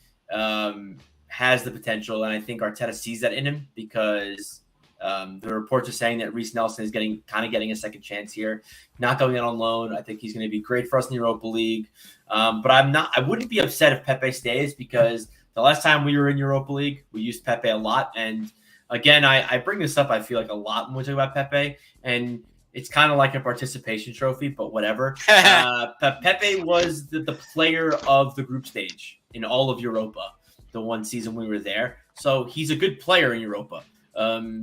[SPEAKER 5] has the potential, and I think Arteta sees that in him because the reports are saying that Reese Nelson is getting a second chance here, not going out on loan. I think he's going to be great for us in the Europa League. But I wouldn't be upset if Pepe stays because the last time we were in Europa League, we used Pepe a lot. And again, I bring this up, I feel like a lot when we talk about Pepe, and it's kind of like a participation trophy, but whatever. But Pepe was the player of the group stage in all of Europa, the one season we were there. So he's a good player in Europa.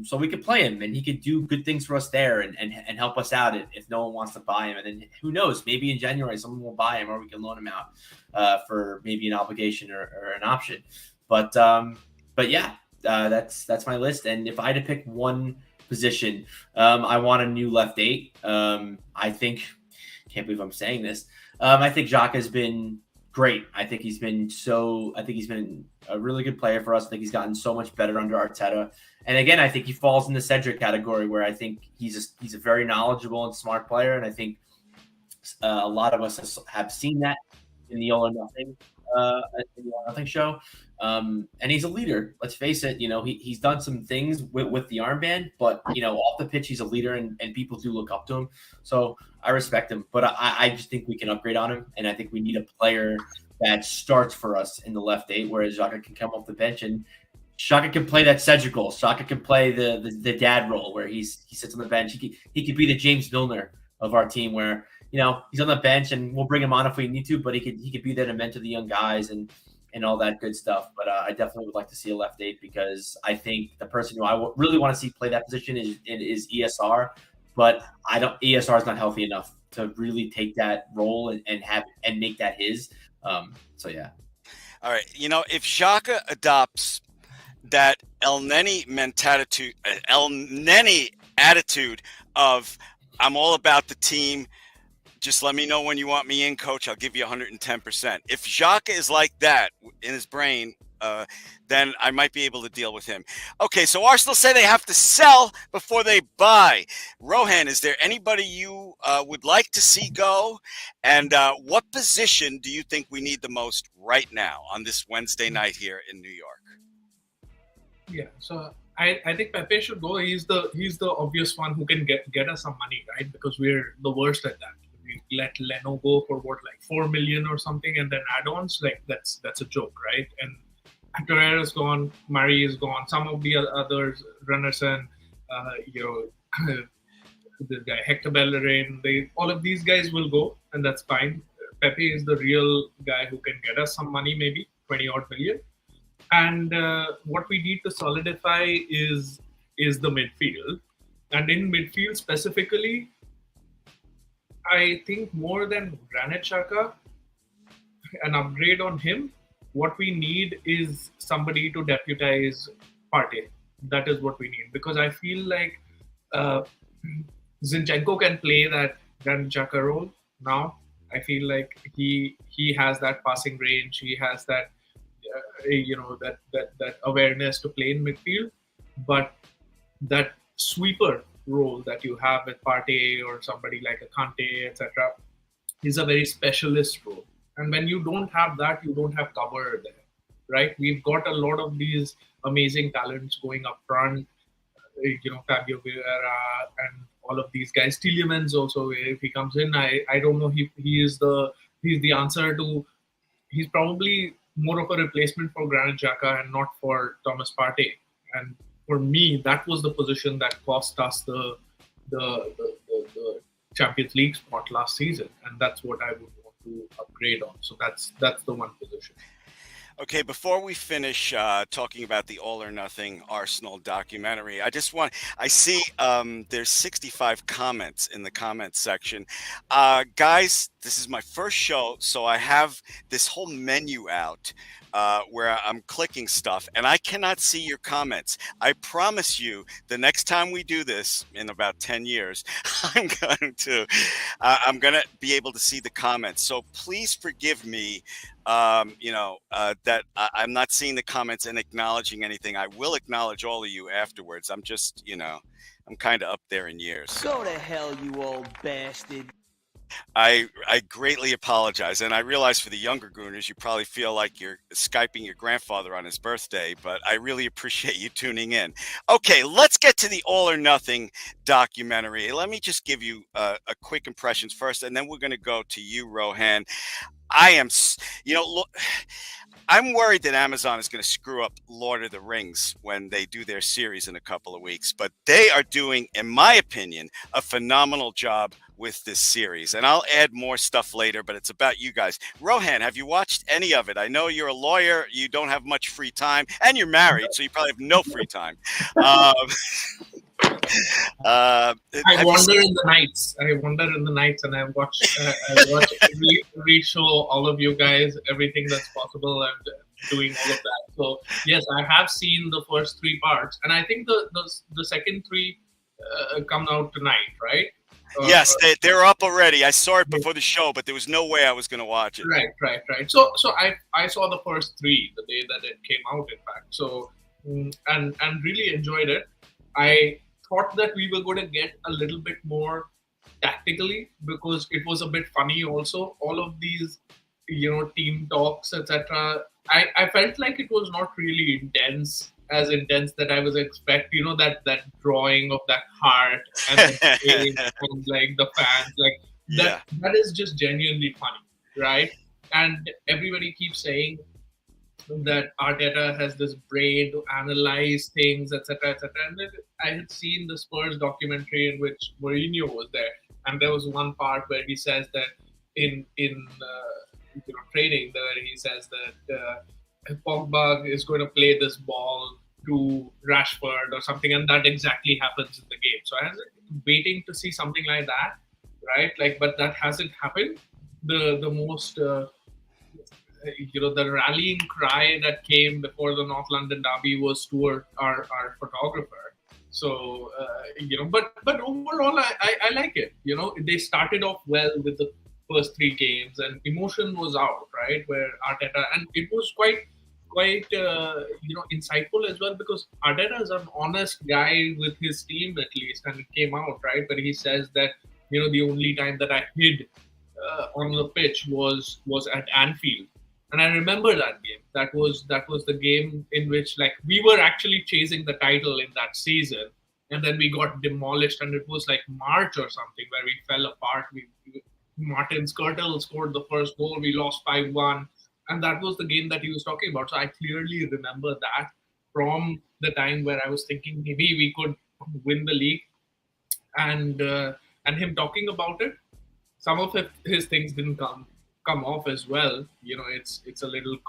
[SPEAKER 5] So we could play him, and he could do good things for us there, and help us out if no one wants to buy him. And then who knows? Maybe in January someone will buy him, or we can loan him out for maybe an obligation or an option. But yeah, that's my list. And if I had to pick one position, I want a new left 8. I think, can't believe I'm saying this. I think Xhaka has been great. I think he's been a really good player for us. I think he's gotten so much better under Arteta. And again, I think he falls in the Cedric category, where I think he's a very knowledgeable and smart player. And I think a lot of us have seen that in the All or Nothing show. And he's a leader. Let's face it. He's done some things with the armband, but off the pitch, he's a leader, and people do look up to him. So I respect him, but I just think we can upgrade on him, and I think we need a player that starts for us in the left 8, whereas Xhaka can come off the bench, and Xhaka can play that Cedric role. Xhaka can play the dad role, where he sits on the bench. He could be the James Milner of our team, where he's on the bench, and we'll bring him on if we need to, but he could be there to mentor the young guys and all that good stuff. But I definitely would like to see a left 8, because I think the person who I really want to see play that position is ESR, but ESR is not healthy enough to really take that role and make that his. So yeah.
[SPEAKER 1] All right. If Xhaka adopts that El Neni attitude of, I'm all about the team, just let me know when you want me in, coach, I'll give you 110%. If Xhaka is like that in his brain, then I might be able to deal with him. Okay, so Arsenal say they have to sell before they buy. Rohan, is there anybody you would like to see go? And what position do you think we need the most right now on this Wednesday night here in New York?
[SPEAKER 7] Yeah, so I think Pepe should go. He's the obvious one who can get us some money, right? Because we're the worst at that. We let Leno go for like 4 million or something, and then add-ons, like that's a joke, right? And Torreira's gone, Murray is gone, some of the others, Runnerson, this guy Hector Bellerin, all of these guys will go, and that's fine. Pepe is the real guy who can get us some money, maybe 20 odd million. And what we need to solidify is the midfield. And in midfield specifically, I think more than Granit Xhaka, an upgrade on him, what we need is somebody to deputize Partey. That is what we need. Because I feel like Zinchenko can play that Granit Xhaka role now. I feel like he has that passing range. He has that that awareness to play in midfield. But that sweeper role that you have with Partey or somebody like a Kante, etc., is a very specialist role. And when you don't have that, you don't have cover there, right? We've got a lot of these amazing talents going up front, Fabio Vieira and all of these guys. Tielemans also, if he comes in, I don't know if he's the answer to. He's probably more of a replacement for Granit Xhaka and not for Thomas Partey. And for me, that was the position that cost us the Champions League spot last season, and that's what I would want to upgrade on. So that's the one position.
[SPEAKER 1] Okay, before we finish talking about the All or Nothing Arsenal documentary, I see there's 65 comments in the comments section. Guys, this is my first show, so I have this whole menu out where I'm clicking stuff, and I cannot see your comments. I promise you, the next time we do this in about 10 years, I'm going to be able to see the comments. So please forgive me. That I'm not seeing the comments and acknowledging anything. I will acknowledge all of you afterwards. I'm just, I'm kind of up there in years.
[SPEAKER 6] Go to hell, you old bastard.
[SPEAKER 1] I greatly apologize. And I realize for the younger Gooners, you probably feel like you're Skyping your grandfather on his birthday, but I really appreciate you tuning in. Okay, let's get to the All or Nothing documentary. Let me just give you a quick impressions first, and then we're going to go to you, Rohan. I am, look, I'm worried that Amazon is going to screw up Lord of the Rings when they do their series in a couple of weeks, but they are doing, in my opinion, a phenomenal job with this series. And I'll add more stuff later, but it's about you guys. Rohan, have you watched any of it? I know you're a lawyer, you don't have much free time, and you're married, so you probably have no free time.
[SPEAKER 7] I wander in the nights. And I watch every show, all of you guys, everything that's possible, and doing all of that. So yes, I have seen the first 3 parts, and I think the second 3 come out tonight, right?
[SPEAKER 1] Yes, they're up already. I saw it before the show, but there was no way I was going to watch it.
[SPEAKER 7] Right. So I saw the first 3 the day that it came out, in fact. So and really enjoyed it. I thought that we were going to get a little bit more tactically, because it was a bit funny also. All of these, team talks, etc. I felt like it was not really as intense that I was expecting. That drawing of that heart and the face and like the fans, like that is just genuinely funny, right? And everybody keeps saying that Arteta has this brain to analyze things, etc., etc. And then I had seen the Spurs documentary in which Mourinho was there, and there was one part where he says that in training, where he says that Pogba is going to play this ball to Rashford or something, and that exactly happens in the game. So I was waiting to see something like that, right? Like, but that hasn't happened. The most the rallying cry that came before the North London derby was toward our photographer. So but overall I like it. They started off well with the first 3 games, and emotion was out, right? Where Arteta, and it was quite insightful as well, because Arteta is an honest guy with his team, at least, and it came out, right? But he says that the only time that I hid on the pitch was at Anfield. And I remember that game. That was the game in which, like, we were actually chasing the title in that season, and then we got demolished, and it was like March or something where we fell apart. Martin Skirtle scored the first goal. We lost 5-1, and that was the game that he was talking about. So I clearly remember that from the time where I was thinking maybe we could win the league, and him talking about it. Some of his things didn't come off as well. It's a little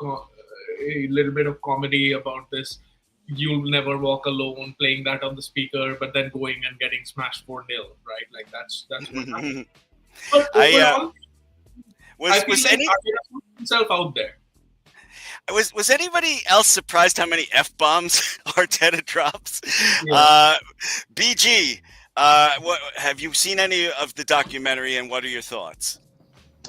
[SPEAKER 7] bit of comedy about this "you'll never walk alone," playing that on the speaker, but then going and getting smashed 4-0, right? Like that's what happened. But overall, I feel like Arteta put himself out there.
[SPEAKER 1] Was anybody else surprised how many F-bombs Arteta drops?
[SPEAKER 7] Yeah.
[SPEAKER 1] BG, have you seen any of the documentary, and what are your thoughts?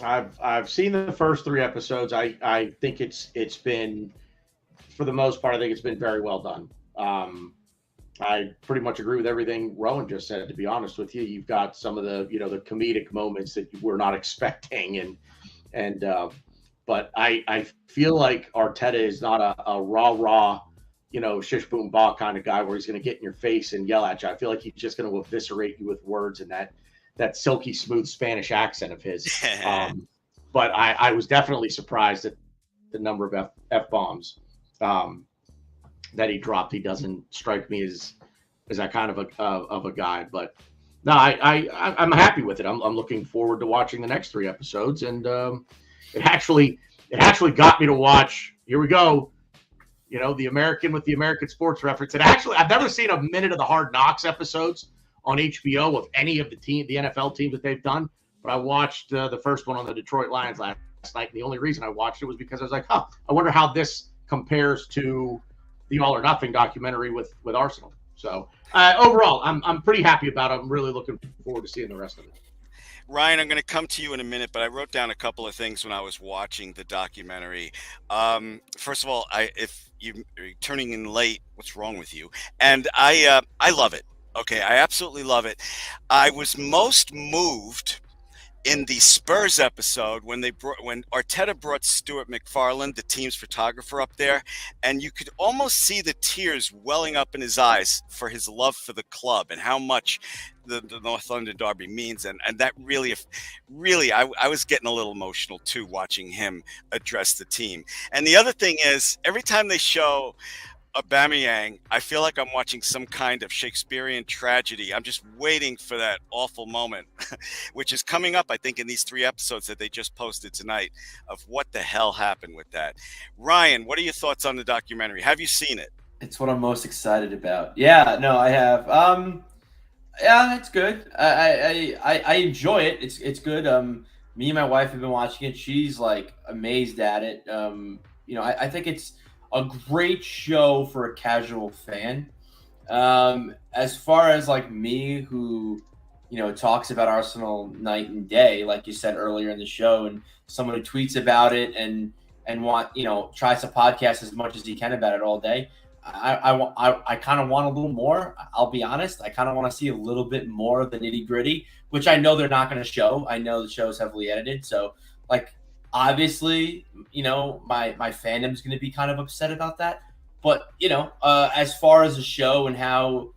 [SPEAKER 4] I've seen the first 3 episodes. I think it's been, for the most part, I think it's been very well done. I pretty much agree with everything Rohan just said, to be honest with you. You've got some of the, the comedic moments that we're not expecting. But I feel like Arteta is not a rah, shish boom bah kind of guy where he's going to get in your face and yell at you. I feel like he's just going to eviscerate you with words and that silky smooth Spanish accent of his. But I was definitely surprised at the number of F-bombs that he dropped. He doesn't strike me as that kind of a guy, but no, I'm happy with it. I'm looking forward to watching the next 3 episodes, and it actually got me to watch. Here we go. The American with the American sports reference. I've never seen a minute of the Hard Knocks episodes on HBO of any of the NFL teams that they've done, but I watched the first one on the Detroit Lions last night. And the only reason I watched it was because I was like, I wonder how this compares to the All or Nothing documentary with Arsenal. So overall, I'm pretty happy about it. I'm really looking forward to seeing the rest of it.
[SPEAKER 1] Ryan, I'm going to come to you in a minute, but I wrote down a couple of things when I was watching the documentary. First of all, if you're turning in late, what's wrong with you? And I love it. Okay, I absolutely love it. I was most moved in the Spurs episode when Arteta brought Stuart McFarlane, the team's photographer, up there, and you could almost see the tears welling up in his eyes for his love for the club and how much the North London Derby means, and that really I was getting a little emotional too watching him address the team. And the other thing is, every time they show Aubameyang, I feel like I'm watching some kind of Shakespearean tragedy. I'm just waiting for that awful moment, which is coming up, I think, in these 3 episodes that they just posted tonight of what the hell happened with that. Ryan, what are your thoughts on the documentary? Have you seen it?
[SPEAKER 5] It's what I'm most excited about. Yeah, no, I have. Yeah, it's good. I enjoy it. It's good. Me and my wife have been watching it. She's like amazed at it. I think it's a great show for a casual fan. As far as like me, who talks about Arsenal night and day, like you said earlier in the show, and someone who tweets about it and tries to podcast as much as he can about it all day. I kind of want a little more. I'll be honest. I kind of want to see a little bit more of the nitty gritty, which I know they're not going to show. I know the show is heavily edited, so like. Obviously, my fandom is going to be kind of upset about that. But, as far as the show and how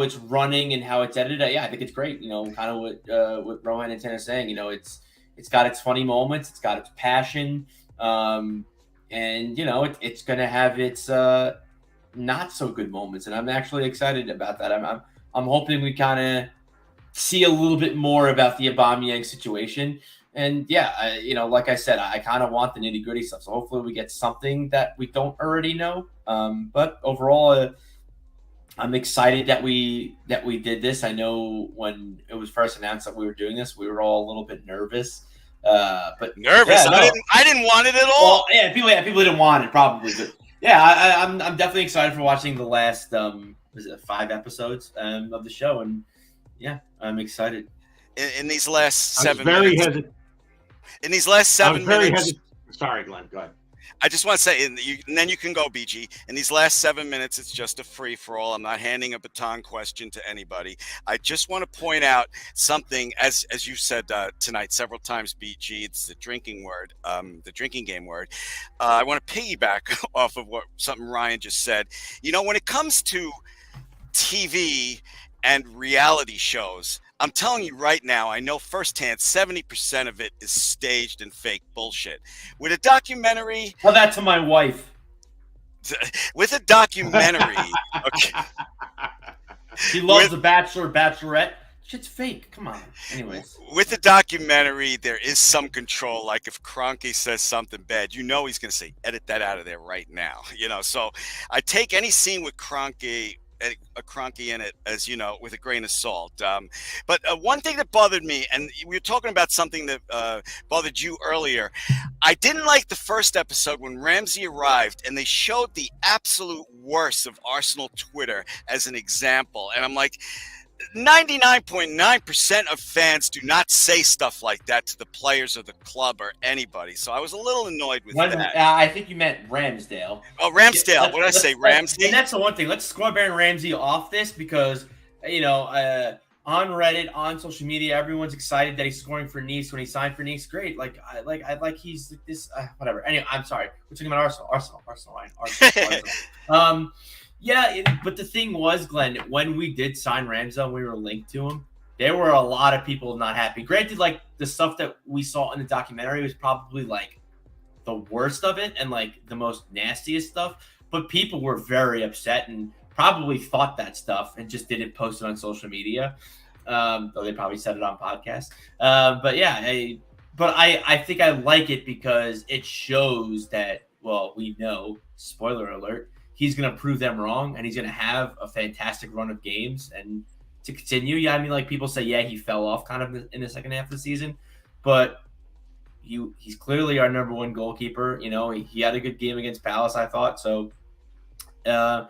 [SPEAKER 5] it's running and how it's edited, yeah, I think it's great. Kind of what Rohan and Tan are saying. It's got its funny moments, it's got its passion, and it's going to have its not so good moments. And I'm actually excited about that. I'm hoping we kind of see a little bit more about the Aubameyang situation. And yeah, like I said, I kind of want the nitty gritty stuff. So hopefully we get something that we don't already know. But overall, I'm excited that we did this. I know when it was first announced that we were doing this, we were all a little bit nervous. But
[SPEAKER 1] nervous?
[SPEAKER 5] Yeah, no.
[SPEAKER 1] I didn't want it at all.
[SPEAKER 5] Well, yeah, people didn't want it probably. But yeah, I'm definitely excited for watching the last 5 episodes of the show, and yeah, I'm excited.
[SPEAKER 1] In these last 7
[SPEAKER 4] very
[SPEAKER 1] minutes.
[SPEAKER 4] hesitant.
[SPEAKER 1] In these last 7 minutes.
[SPEAKER 4] Sorry, Glenn. Go ahead.
[SPEAKER 1] I just want to say, and then you can go, BG. In these last 7 minutes, it's just a free-for-all. I'm not handing a baton question to anybody. I just want to point out something, as you said tonight several times, BG. It's the drinking word, the drinking game word. I want to piggyback off of something Ryan just said. When it comes to TV and reality shows, I'm telling you right now, I know firsthand 70% of it is staged and fake bullshit. With a documentary...
[SPEAKER 5] Tell that to my wife.
[SPEAKER 1] With a documentary... Okay.
[SPEAKER 5] She loves The Bachelor, Bachelorette. Shit's fake. Come on. Anyways.
[SPEAKER 1] With the documentary, there is some control. Like if Kroenke says something bad, he's going to say, edit that out of there right now. So I take any scene with Kroenke in it, as with a grain of salt. But one thing that bothered me, and we were talking about something that bothered you earlier, I didn't like the first episode when Ramsey arrived and they showed the absolute worst of Arsenal Twitter as an example. And I'm like, 99.9% of fans do not say stuff like that to the players of the club or anybody. So I was a little annoyed with that.
[SPEAKER 5] I think you meant Ramsdale.
[SPEAKER 1] Oh, Ramsdale. What did I say? Ramsey?
[SPEAKER 5] And that's the one thing. Let's scrub Aaron Ramsey off this because, on Reddit, on social media, everyone's excited that he's scoring for Nice when he signed for Nice. Great. He's this, whatever. Anyway, I'm sorry. We're talking about Arsenal. Yeah, but the thing was, Glenn, when we did sign Ramsdale and we were linked to him, there were a lot of people not happy. Granted, like the stuff that we saw in the documentary was probably like the worst of it and like the most nastiest stuff, but people were very upset and probably thought that stuff and just didn't post it on social media. Though they probably said it on podcasts. But yeah, I think I like it because it shows that, well, we know, spoiler alert, he's going to prove them wrong, and he's going to have a fantastic run of games and to continue. Yeah, I mean, like people say, yeah, he fell off kind of in the second half of the season, but he's clearly our number one goalkeeper. He had a good game against Palace, I thought. So kind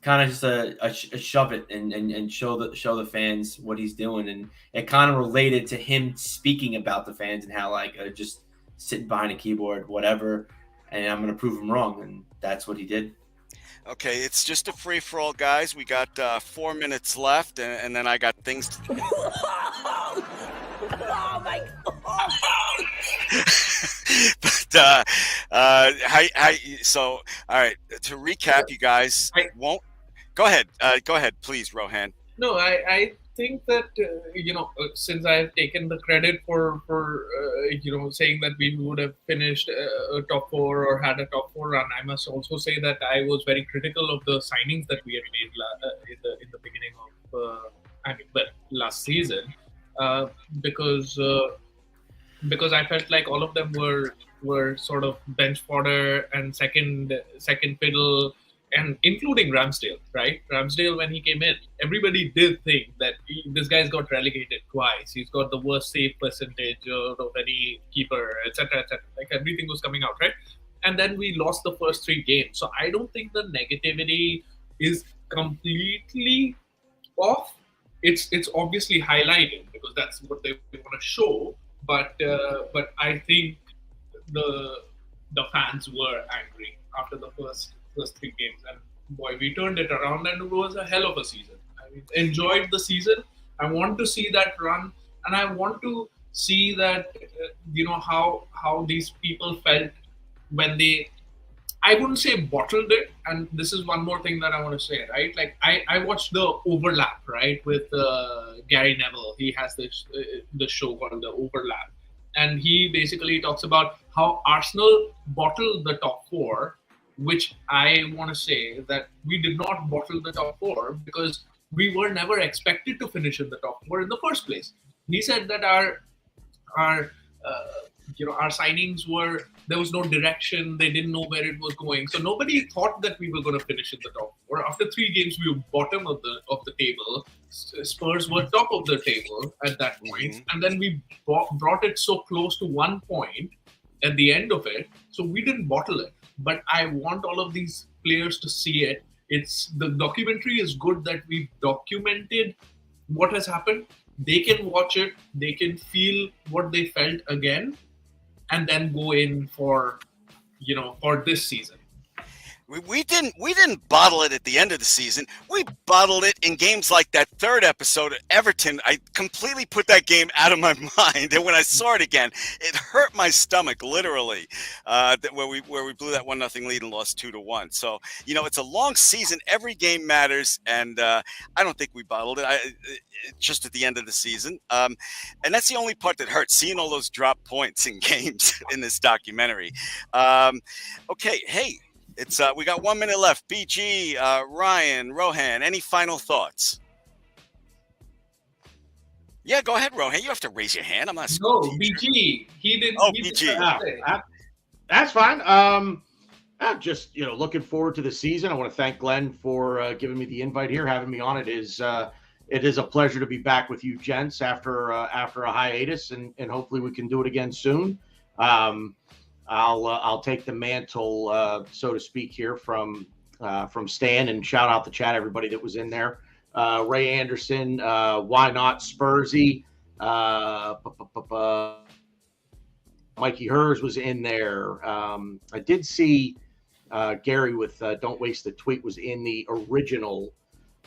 [SPEAKER 5] of just a shove it and show the fans what he's doing. And it kind of related to him speaking about the fans and how just sitting behind a keyboard, whatever, and I'm going to prove him wrong. And that's what he did.
[SPEAKER 1] Okay, it's just a free for all, guys. We got 4 minutes left, and then I got things.
[SPEAKER 6] Oh my God.
[SPEAKER 1] But so all right. To recap, you guys won't. Go ahead. Go ahead, please, Rohan.
[SPEAKER 7] No, I think that since I've taken the credit for saying that we would have finished a top 4 or had a top 4 run, I must also say that I was very critical of the signings that we had made in the beginning of last season, because I felt like all of them were sort of bench fodder and second fiddle, and including Ramsdale, right? Ramsdale, when he came in, everybody did think that this guy's got relegated twice. He's got the worst save percentage of any keeper, etc., etc. Like everything was coming out, right? And then we lost the first 3 games. So I don't think the negativity is completely off. It's obviously highlighted because that's what they want to show. But I think the fans were angry after the first 3 games, and boy, we turned it around, and it was a hell of a season. I enjoyed the season. I want to see that run, and I want to see that how these people felt when they, I wouldn't say bottled it. And this is one more thing that I want to say, right? Like I watched the Overlap, right, with Gary Neville. He has this the show called The Overlap, and he basically talks about how Arsenal bottled the top 4, which I want to say that we did not bottle the top 4 because we were never expected to finish in the top 4 in the first place. He said that our signings were, there was no direction. They didn't know where it was going. So nobody thought that we were going to finish in the top 4. After 3 games, we were bottom of the table. Spurs were top of the table at that point. And then we brought it so close to 1 point at the end of it. So we didn't bottle it. But I want all of these players to see it. It's the documentary is good that we've documented what has happened. They can watch it. They can feel what they felt again, and then go in for this season.
[SPEAKER 1] We didn't bottle it at the end of the season. We bottled it in games like that 3rd episode at Everton. I completely put that game out of my mind, and when I saw it again, it hurt my stomach literally. Where we blew that 1-0 lead and lost 2-1. So it's a long season. Every game matters, and I don't think we bottled it. Just at the end of the season, and that's the only part that hurts. Seeing all those drop points in games in this documentary. Okay, hey. It's we got 1 minute left. BG, Ryan, Rohan, any final thoughts? Yeah, go ahead, Rohan. You have to raise your hand. I'm not.
[SPEAKER 7] No, BG. He didn't.
[SPEAKER 1] Oh,
[SPEAKER 7] he
[SPEAKER 1] BG.
[SPEAKER 7] didn't
[SPEAKER 4] That's fine. I'm just looking forward to the season. I want to thank Glenn for giving me the invite here, having me on. It is a pleasure to be back with you, gents, after a hiatus, and hopefully we can do it again soon. I'll take the mantle, so to speak, here from Stan, and shout out the chat, everybody that was in there. Ray Anderson, why not Spursy? Mikey Hers was in there. I did see Gary with Don't Waste the Tweet was in the original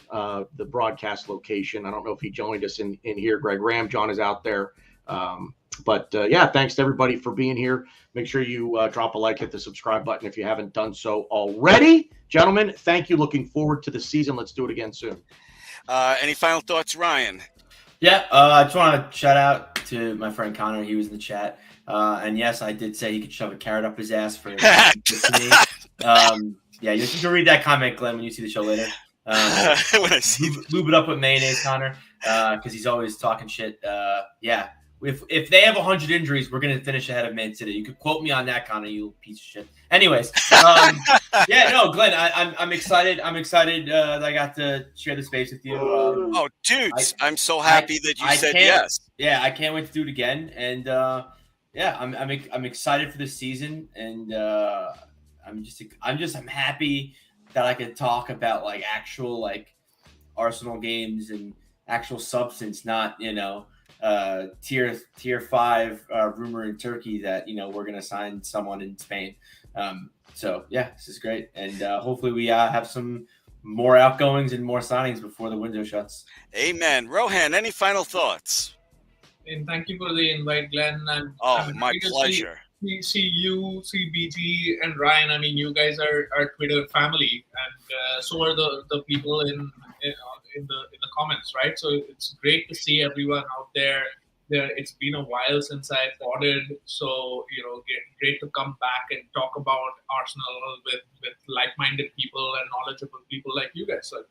[SPEAKER 4] the broadcast location. I don't know if he joined us in here. Greg Ramjohn is out there. But thanks to everybody for being here. Make sure you drop a like, hit the subscribe button if you haven't done so already. Gentlemen, thank you. Looking forward to the season. Let's do it again soon.
[SPEAKER 1] Any final thoughts, Ryan?
[SPEAKER 5] Yeah, I just want to shout out to my friend Connor. He was in the chat. And yes, I did say he could shove a carrot up his ass for listening. Yeah, you can read that comment, Glenn, when you see the show later.
[SPEAKER 1] When I see
[SPEAKER 5] lube it up with mayonnaise, Connor, because he's always talking shit. Yeah. If they have 100 injuries, we're going to finish ahead of Man City. You could quote me on that, Connor, you piece of shit. Anyways, Glenn, I'm excited. I'm excited that I got to share the space with you.
[SPEAKER 1] Dudes, I'm so happy that you said yes.
[SPEAKER 5] Yeah, I can't wait to do it again. And I'm excited for this season, and I'm happy that I could talk about like actual Arsenal games and actual substance, not tier 5 rumor in Turkey that we're gonna sign someone in Spain. So yeah, this is great, and hopefully we have some more outgoings and more signings before the window shuts.
[SPEAKER 1] Amen. Rohan, any final thoughts?
[SPEAKER 7] And thank you for the invite, Glenn. I'm
[SPEAKER 1] My
[SPEAKER 7] happy to
[SPEAKER 1] pleasure.
[SPEAKER 7] see you, see BG and Ryan. I mean, you guys are Twitter family, and so are the people in the comments, right? So it's great to see everyone out there. It's been a while since I podded, so great to come back and talk about Arsenal with like-minded people and knowledgeable people like you guys. So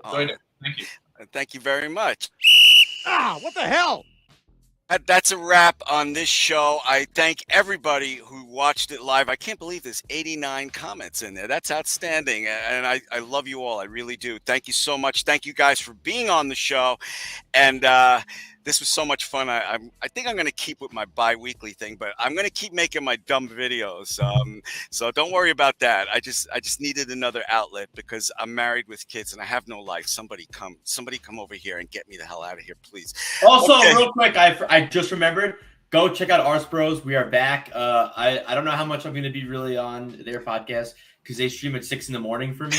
[SPEAKER 7] enjoyed it. Thank you.
[SPEAKER 1] Thank you very much.
[SPEAKER 4] What the hell?
[SPEAKER 1] That's a wrap on this show. I thank everybody who watched it live. I can't believe there's 89 comments in there. That's outstanding. And I love you all. I really do. Thank you so much. Thank you guys for being on the show. And this was so much fun. I think I'm going to keep with my bi-weekly thing, but I'm going to keep making my dumb videos. So don't worry about that. I just needed another outlet because I'm married with kids and I have no life. Somebody come over here and get me the hell out of here, please.
[SPEAKER 5] Also,
[SPEAKER 1] Okay.
[SPEAKER 5] real quick, I just remembered. Go check out Arse Bros. We are back. I don't know how much I'm going to be really on their podcast because they stream at 6 a.m. for me.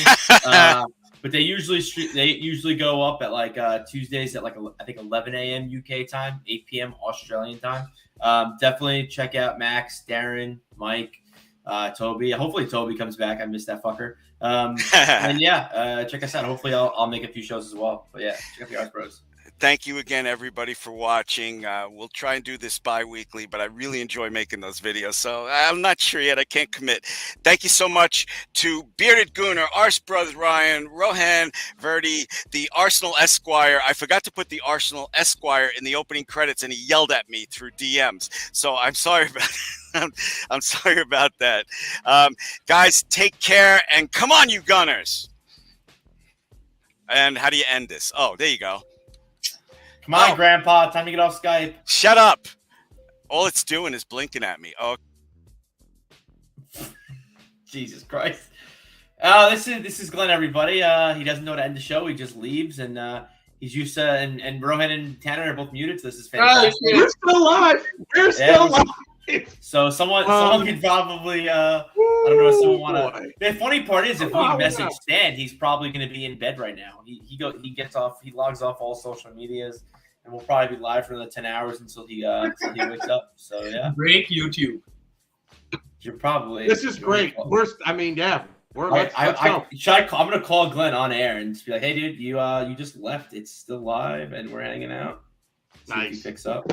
[SPEAKER 5] But they usually go up at like Tuesdays at like I think 11 a.m. UK time, 8 p.m. Australian time. Definitely check out Max, Darren, Mike, Toby. Hopefully Toby comes back. I missed that fucker. And yeah, check us out. Hopefully I'll make a few shows as well. But yeah, check out the Arse Bros.
[SPEAKER 1] Thank you again, everybody, for watching. We'll try and do this bi-weekly, but I really enjoy making those videos, so I'm not sure yet. I can't commit. Thank you so much to Bearded Gooner, Arse Brothers Ryan, Rohan Verdi, the Arsenal Esquire. I forgot to put the Arsenal Esquire in the opening credits, and he yelled at me through DMs, so I'm sorry about that. I'm sorry about that. Guys, take care, and come on, you Gunners. And how do you end this? Oh, there you go.
[SPEAKER 5] Come on, Grandpa. Time to get off Skype.
[SPEAKER 1] Shut up. All it's doing is blinking at me. Oh,
[SPEAKER 5] Jesus Christ. This is Glenn, everybody. He doesn't know how to end the show. He just leaves, and he's used to, and Rohan and Tanner are both muted, so this is fantastic.
[SPEAKER 4] We're still alive. We're still alive.
[SPEAKER 5] So someone could probably, I don't know if someone want to. The funny part is, if we message Stan, he's probably going to be in bed right now. He logs off all social medias, and we'll probably be live for another 10 hours until he wakes up. So yeah,
[SPEAKER 7] Break YouTube.
[SPEAKER 5] You're probably.
[SPEAKER 4] This is great. We're let's go.
[SPEAKER 5] I'm gonna call Glenn on air and just be like, "Hey, dude, you just left. It's still live, and we're hanging out." See if he picks up.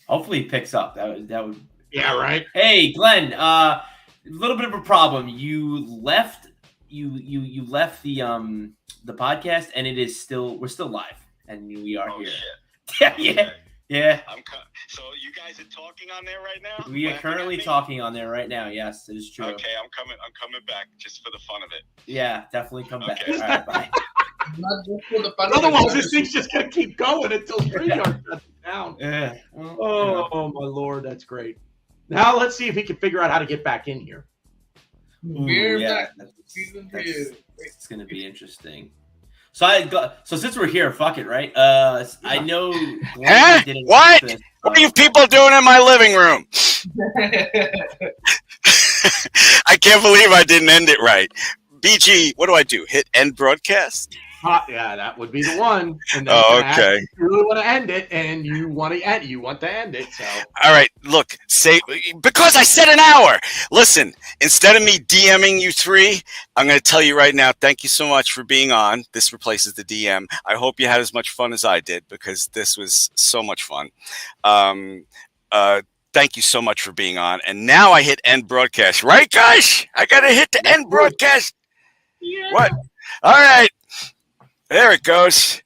[SPEAKER 5] Hopefully, he picks up. That would.
[SPEAKER 4] Yeah. Right.
[SPEAKER 5] Hey, Glenn. A little bit of a problem. You left. You left the podcast, and we're still live, and we are here.
[SPEAKER 1] Shit.
[SPEAKER 5] Yeah.
[SPEAKER 1] So you guys are talking on there right now?
[SPEAKER 5] We are currently talking on there right now. Yes, it is true.
[SPEAKER 1] Okay, I'm coming back just for the fun of it.
[SPEAKER 5] Yeah, definitely come back.
[SPEAKER 1] Okay.
[SPEAKER 5] All right, bye.
[SPEAKER 7] Not just for the fun.
[SPEAKER 4] Otherwise, this thing's just gonna keep going until StreamYard shuts down.
[SPEAKER 5] Yeah.
[SPEAKER 4] Oh my Lord, that's great. Now let's see if he can figure out how to get back in here.
[SPEAKER 7] We're
[SPEAKER 5] yeah,
[SPEAKER 7] back. Season
[SPEAKER 5] that's
[SPEAKER 7] 2.
[SPEAKER 5] it's gonna be interesting. So since we're here, fuck it, right? I know.
[SPEAKER 1] Huh?
[SPEAKER 5] Didn't
[SPEAKER 1] What?
[SPEAKER 5] this,
[SPEAKER 1] What are you people doing in my living room? I can't believe I didn't end it right. BG, what do I do? Hit end broadcast?
[SPEAKER 4] Yeah, that would be the one. And then
[SPEAKER 1] okay.
[SPEAKER 4] you really want to end it, and you want to end it. So
[SPEAKER 1] All right, look, because I said an hour. Listen, instead of me DMing you three, I'm going to tell you right now, thank you so much for being on. This replaces the DM. I hope you had as much fun as I did because this was so much fun. Thank you so much for being on. And now I hit end broadcast. Right, guys? I got to hit the end broadcast.
[SPEAKER 7] Yeah.
[SPEAKER 1] What? All right. There it goes.